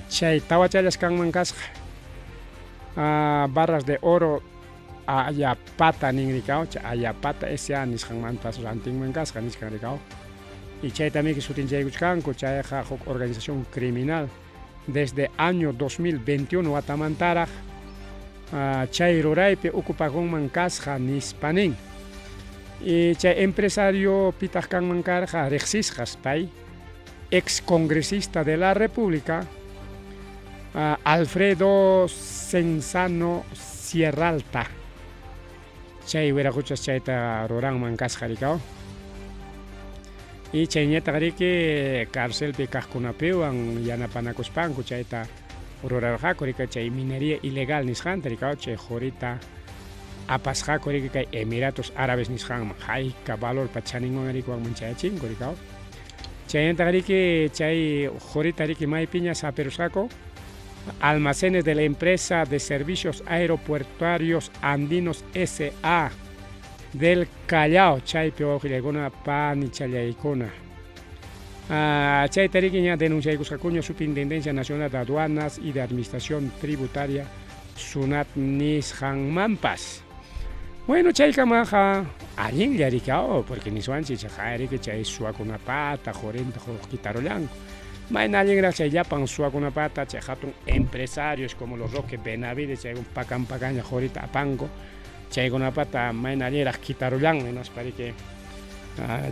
Chay tawa chayas kan mancasja. Barras de oro, ayapata, ning ricao, ayapata, S.A. nishanmantas, ranting mancasja, nishan ricao. Y chay también que sutin chay guchcanco, chay organización criminal. Desde año 2021 Atamantaraj, chay ruraipe ocupagon mancasja nispanin. Y chay empresario pitajkan mancarja rexisjas pay, ex congresista de la República, Alfredo Senzano Sierralta. Chay huerajuchas chayta roran mancasja ricao. Y chayneta que cárcel de Cascunapeuan, Yanapanacospanco, chayta Urorajacorica, chay minería ilegal nishanta, ricao, chay jorita Apasjacorica, Emiratos Árabes nishan, jaica valor pachaningon aricuan manchayachingo, ricao. Chayneta que chay jorita rique maipiña saperuscaco, almacenes de la empresa de servicios aeroportuarios andinos S.A. del Callao, chay peojilegona pan y chayaicona. Chay tariquiña denuncia y Cuscacuño, Superintendencia Nacional de Aduanas y de Administración Tributaria, Sunat Nishanmampas. Bueno, chay camaja, alguien le ha ricao, porque ni suanchi chajari que chay suacuna pata, jorenta, quitarolán. Main alguien gracias ya pan suacuna pata, chajatun empresarios como los Roque Benavides, chay un pacan pacaña, jorita pango. Chay con una pata mainalleras quitarullán, nos parece que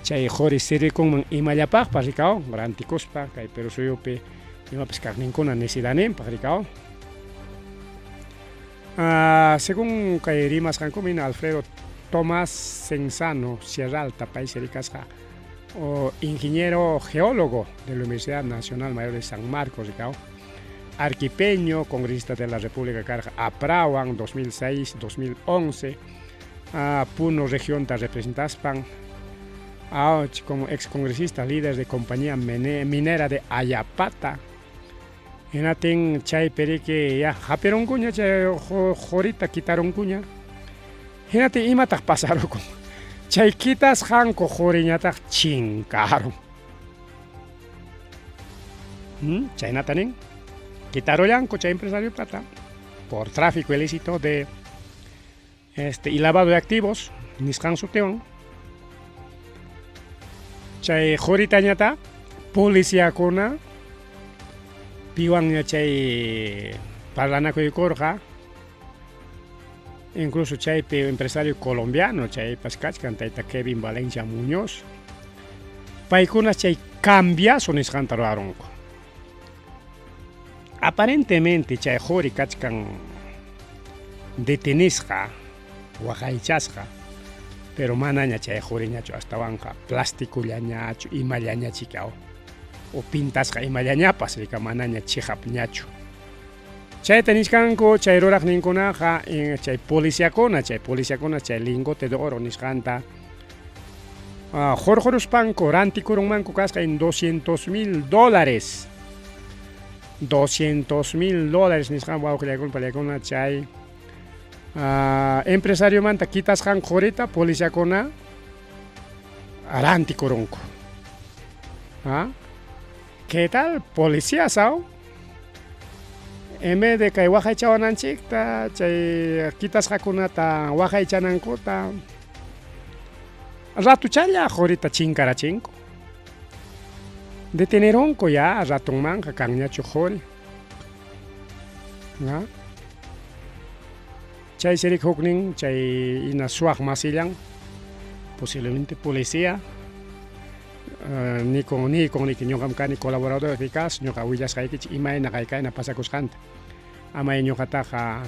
chay jori sirve con imayapag paricao, granticospa, cay pero soy ope, ima pescar ninguna necesidad paricao. Según cay rimas cancomina Alfredo Tomás Senzano Sierralta, país ricasja, o ingeniero geólogo de la Universidad Nacional Mayor de San Marcos, ricao. Arquipeño, congresista de la República Carja, Aprauan 2006-2011, Puno región de representaspan, como ex congresista, líder de compañía minera de Ayapata. En aten chay perique ya japeron cuña, chay jorita quitaron cuña. En aten imatak pasaron con chay quitas janco joriñatak chincaron. Chay natanen. Quitaron coche empresario plata por tráfico ilícito de y lavado de activos, Niskan Suteon. Chay joritañata, policía cona, piwan chay parlanaco y corja, incluso chay empresario colombiano, chay pascachcan, taita Kevin Valencia Muñoz, paykuna chay cambiazo nisqanta ruwaronku. Aparentemente chay qhuri kachkan detenisqa, waqaychasqa, pero manaña chay qhuriñachu astawanqa plasticullañachu imallañachu kaw. O pintasqa imallañapas rika manaña chiqapñachu. Chayta nisqanku chay ruraqninkunaqa chay policiakuna chay lingote de oro nisqanta jorjoruspanku rantikurunmanku kasqa en $200,000. $200,000 nisqan wawqillaykuna pallaykuna chay empresario manta quitasqan qurita policiakuna rantikurunku. ¿Qué tal? Policía sao? En vez de kay waqaychawananchikta chay quitasqakunata waqaychanankuta ratuchalla qurita chinkarachinku. Deteneronku ya ratunmanqa kanñachu qhuri. Chay sirik huknin chay ina suwaq masillan posiblemente policía ni con ñuqam kani colaborador eficaz ñuqa willasqaykichik imayna qaykayna pasakusqanta amay ñuqataqa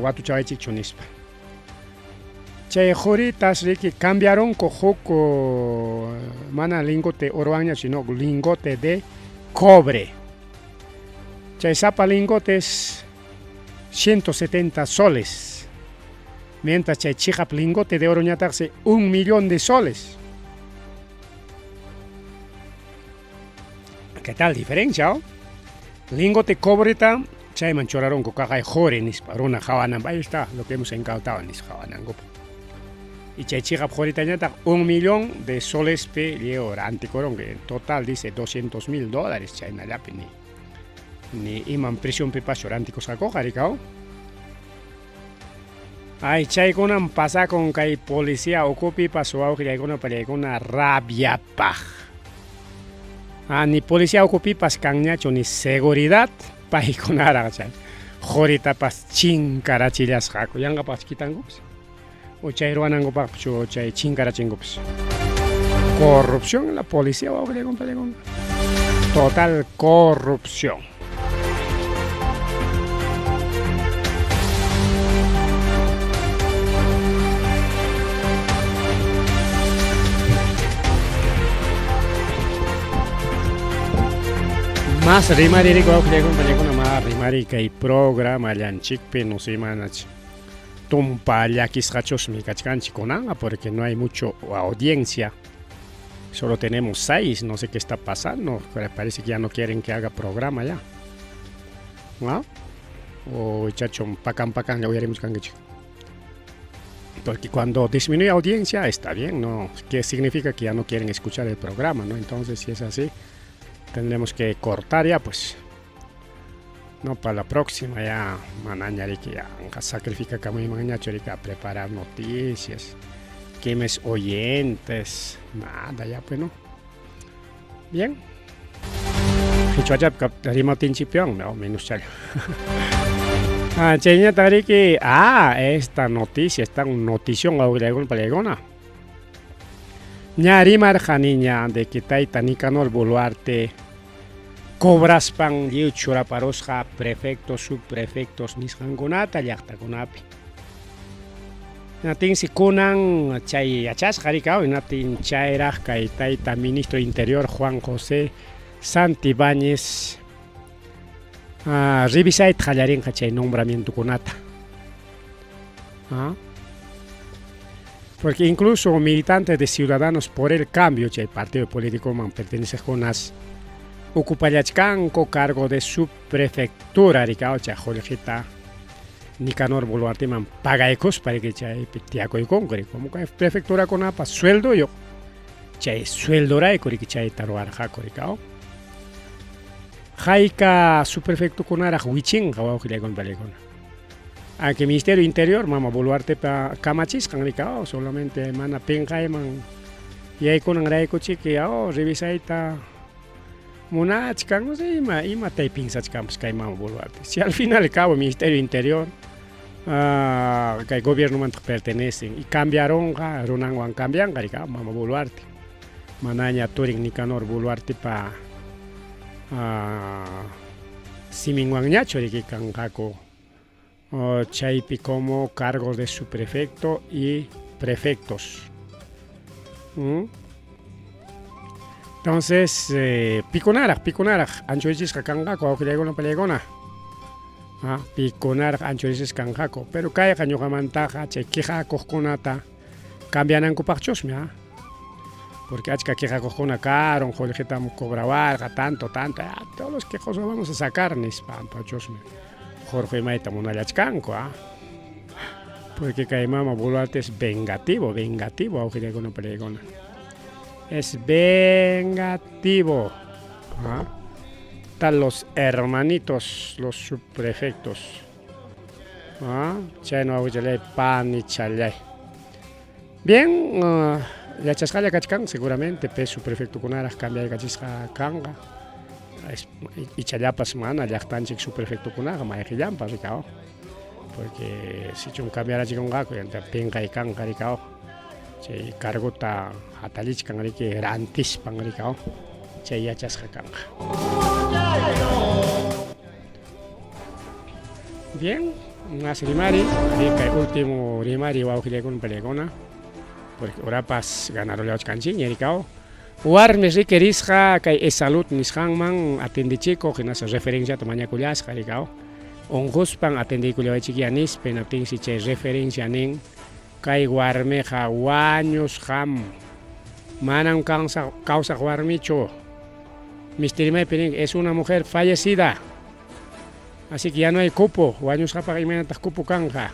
watuchawaychikchu nispa. Chay qhuritas riki cambiaronku huk mana lingote orowanña sino lingote de cobre. Chay sapa lingotes 170 soles. Mientras chay chiqap lingote de oro ñataqsi $1,000,000. ¿Qué tal diferencia? Lingote cobreta chayman choraronku kaqay qhuri nispa runa hawananpa. Ahí está lo que hemos incautado nispa hawanankupa. Y chay chiqap qhurita ñataq $1,000,000 pe lleva antikoron que en total dice $200,000 chaynallapi ni iman prisión pe pasor antikusqakuqa rikao. Ay chaykunan pasakun kay policía ukupipas wawqillaykuna pallaykuna rabiapaq. Ni policía ukupipas kanñachu ni seguridad paykunaraq chay qhuritapas chinkarachillasqaku yanqapas quitankupas o chay ruwanankupachu chay chinkarachinkupas. Corrupción en la policía wawqillaykuna pallaykuna. Total corrupción. Más rimari rico wawqillaykuna más rimari kay programa llanchikpi nusimanach tumpa llakisqachusmi kachkanchik kunanqa porque no hay mucho audiencia. Solo tenemos 6, no sé qué está pasando, parece que ya no quieren que haga programa ya. O chachon pacan ya veremos kangichik. Porque cuando disminuye audiencia está bien, ¿no? ¿Qué significa? Que ya no quieren escuchar el programa, ¿no? Entonces si es así tendremos que cortar ya, pues no, para la próxima ya manañariki ya sacrifica kami mañachorika preparar noticias, quemes oyentes, nada ya, pues no. Bien. Hichuachap kaptarimotin chipión, no, menos chale. Cheña tariki, esta noticia, esta notición auregon palegona. Ñarimar janiña de que taita Nicanor Boluarte cobraspan liu churaparosqa prefectos, subprefectos nisqankunata llaqtakunapi. Natin si kunan chay yachasqa rikaw natin chayraq kay tayta ministro interior Juan José Santibáñez revisayta qallarinqa chay nombramientokunata. Porque incluso militantes de Ciudadanos por el Cambio, chay partido político man pertenece jonas ocupallachkanko cargo de subprefectura rikao chay Jorgeta Nicanor Boluarte man pagaykos para que chay pitiakoykonkri como que prefectura kunapa sueldo yo chay sueldo rayko riki chay taruarjako rikao hayka subprefecto kunaraq wichinqa wawqillaykuna pallaykuna. Aquí Ministerio Interior mama Boluarte pa kamachisqan rikao solamente mana pinqayman yaykunan raykuchik revisayta munachkan no sé ima tay pinsachkanpas kay mama Boluarte. Si al final y cabo Ministerio Interior que el gobierno man pertenecen y cambiaron runanwan cambian karika mama Boluarte manaña Turing Nicanor Boluarte pa siminwan ñacho riki kanjako chaypi como cargos de subprefecto y prefectos. Entonces piconarak anchoichis kanjako aukriagona pelegona piconar anchorices canjaco, pero cae cañojamantaja, chequeja cosconata, cambian cupachosme, porque achka queja coscona caro, jolijeta cobrabar, tanto, todos los quejos vamos a sacarnes, pampachosme, Jorge Maita monayachcanco, porque cae mama Boluarte es vengativo, aunque con peregona, es vengativo, Están los hermanitos, los subprefectos. Chayno auyale pan y chalay. Bien, ya chascaya cachcan seguramente pe subprefecto kunaras cambia de cachisca kanga. Y chayapas mana ya están chic subprefecto kunaga maejillampa ricao. Porque si chun cambiara chicongaco y ante penga y kanga ricao. Chay cargota atalich kanga rique rantis pang ricao. Chay ya chasca kanga. Bien, más rimari, el último rimari va a ocurrir con pelegona, porque ahora pas ganaron los canchín y ricao. Warmes riquerisja que es salud nishangman atendichico que nos referencia tamaña culias ricao. Onguspan atendiculia chiquianis penatin si che referencia nin kai warmeja waños ham manan causa warmicho. Mr. Mepening es una mujer fallecida, así que ya no hay cupo, waños japa y menatas cupo canja.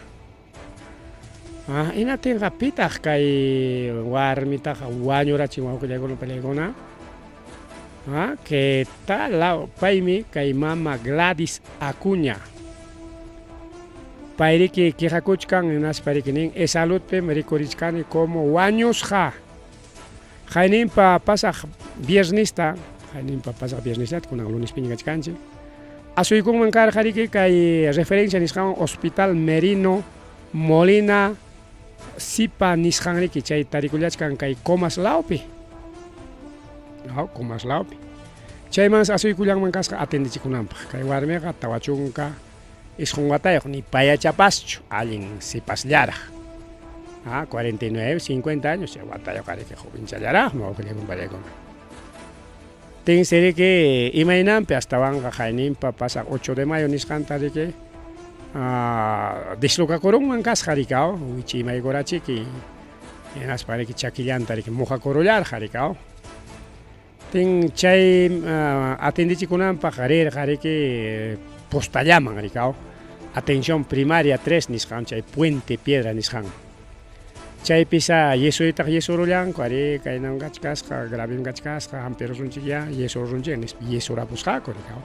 Y no tenga pitas que warmita waño rachihuau que llegó no pelegona. Que tal la paimi que mama Gladys Acuña. Pairi que jacuchkan en as parikinin es salud pe mericorichkan como waños ja. Jainin pa pasa viernesista. Nimpa pasa viernesat con lunes piñas canche. Así como encargar que hay referencia en Hospital Merino Molina Sipa Nishanri que chay tariculiach kan kai comas laupi. Comas laupi. Chay mans así kuliang mancas atende chikunampa. Kai warmega tawachunka es con guatayo ni paya chapascho alin sipas lara. 49, 50 años ya guatayo kare que joven chalara, no que le comparé. Ten serie que imaginampe hasta banga jainimpa pasa 8 de mayo niscanta de que disloca corón mancas jaricao, uichi mai gorachi que en as pare que chaquillanta de que moja corollar jaricao. Ten chay atendichi kunampa jare que postallaman jaricao. Atención primaria 3 niscan chay puente piedra niscan. Chay pisa yeso itak yeso rolang kare kainang gachkasca grabin gachkasca amperos un chiquia yeso runjenes yeso rapusca coricao.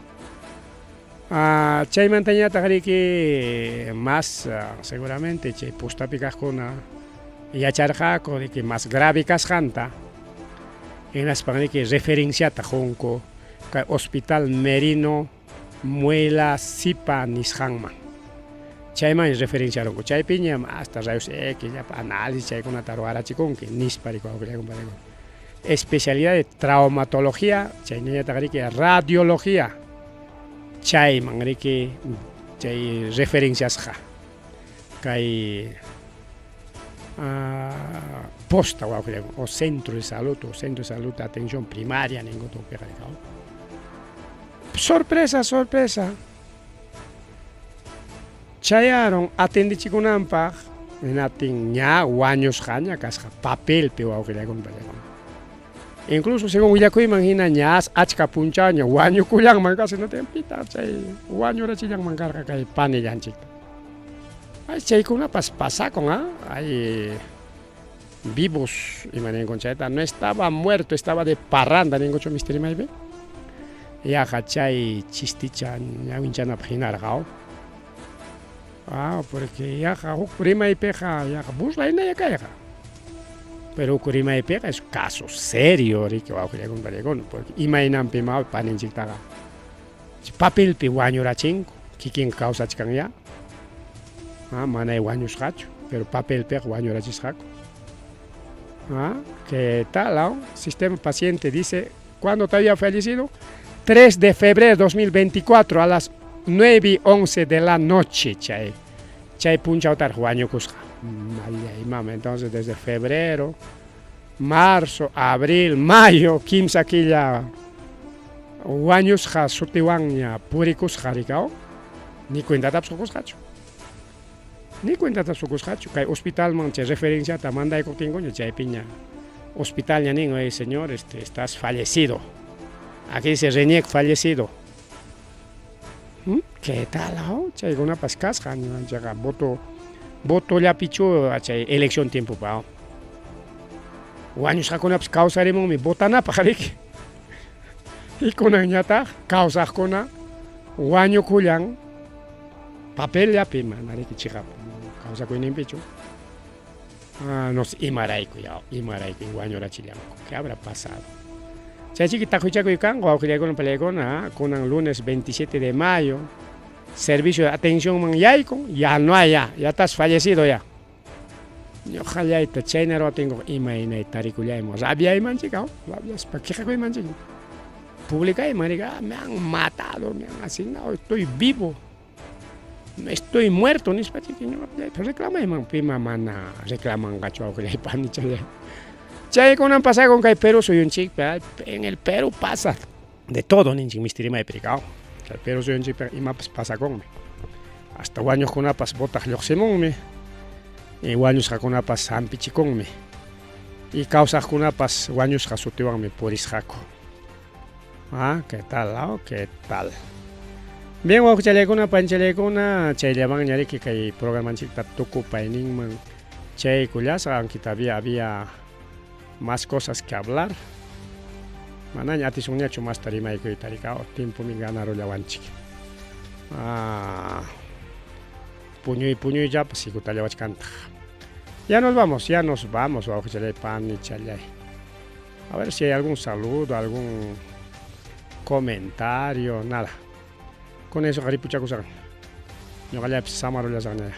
Chay montaña tagari que más seguramente chay posta picascona y acharjaco de que más grave casjanta en las panes que referencia tajonco Hospital Merino Muela Sipa Nishangman. Chayman es referencia a lo que chay piña hasta rayos X, análisis chay con una taruara chicón que nisparico especialidad de traumatología, chay niña tagari que radiología, chayman que chay referencias ja, kay posta o centro de salud de atención primaria ningún toque. Sorpresa. Chayaron atendi chikunampa natin ña waños jaña casca papel pe wa con incluso según Willaco imagina ñas achka punchaña waño kulang man casi no te pita chay waño ra chillang man carga kay pane yanchik ay chay kuna pasa con ay vivos imanen con chayta no estaba muerto, estaba de parranda ningo cho misterio maybe ya chay chisticha ña winchana pjinar gao. Porque ya prima y peja ya bus la ina ya cae. Pero prima y peja es caso serio rico con balegón porque imaginan pima panin chitaga. Papel pe waño ra chingo, kikin causa chikan ya. Mana guaños hacho, pero papel per guaño rachis haco. ¿Qué tal? Sistema paciente dice, ¿cuándo te había fallecido? 3 de febrero de 2024 a las 9:11 de la noche, chay. Chay puncha otar guaño cusca. Entonces desde febrero, marzo, abril, mayo, 15 aquí ya guaños ja sutiwanya puricus jaricao. Ni cuenta tapsocos hacho. Ni cuenta tapsocos hacho. Que hospital manche referencia tamanda eco tengo chay piña. Hospital ya niño, señor, estás fallecido. Aquí dice Reñec fallecido. ¿Qué tal? Chay una pascasca, llega voto ya pichu, chay elección tiempo pao. Guaños con unas causa haremos mi botana para que. Y con añata causa con guaño cuyan papel ya pima, nari que chica causa con impecho. Nos imaraico ya, imaraico guaño la chilanco. ¿Qué habrá pasado? Chay chiquita cuchaco y cango, aunque con pelegona, con el lunes 27 de mayo. Servicio de atención manjaico, ya no hay ya estás fallecido ya. Yo ojalá esta chainero tengo imaina y tariculayamos. Había iman chica, había para qué hago iman chica. Publica y marica, me han matado, me han asignado, estoy vivo. No estoy muerto, ni para chica, pero reclama iman pima mana, reclaman gacho que le pan ni chay. Chay con un pasaje con que Perú soy un chico, en el Perú pasa de todo, ni misterio me he explicado. Pero soy un chico y más pasa conmigo. Hasta guaños con apas botas loxemonme. Y guaños con apas ampichiconme. Y causas con apas guaños jasutiwanme por isjaco. ¿Qué tal? ¿Qué tal? Bien, guajo chalecona, panchalecona, chaylevan ñari que hay programa chita toco painingman. Chay culas, aunque todavía había más cosas que hablar. Manaña atis un hecho más tarima y que taricao tiempo mi ganaron ya wanchik. Puño y ya pues si ya canta. Ya nos vamos, vamos a pan y chalay. A ver si hay algún saludo, algún comentario, nada. Con eso garipucha kusagan. Yo galep samaro ya zanya.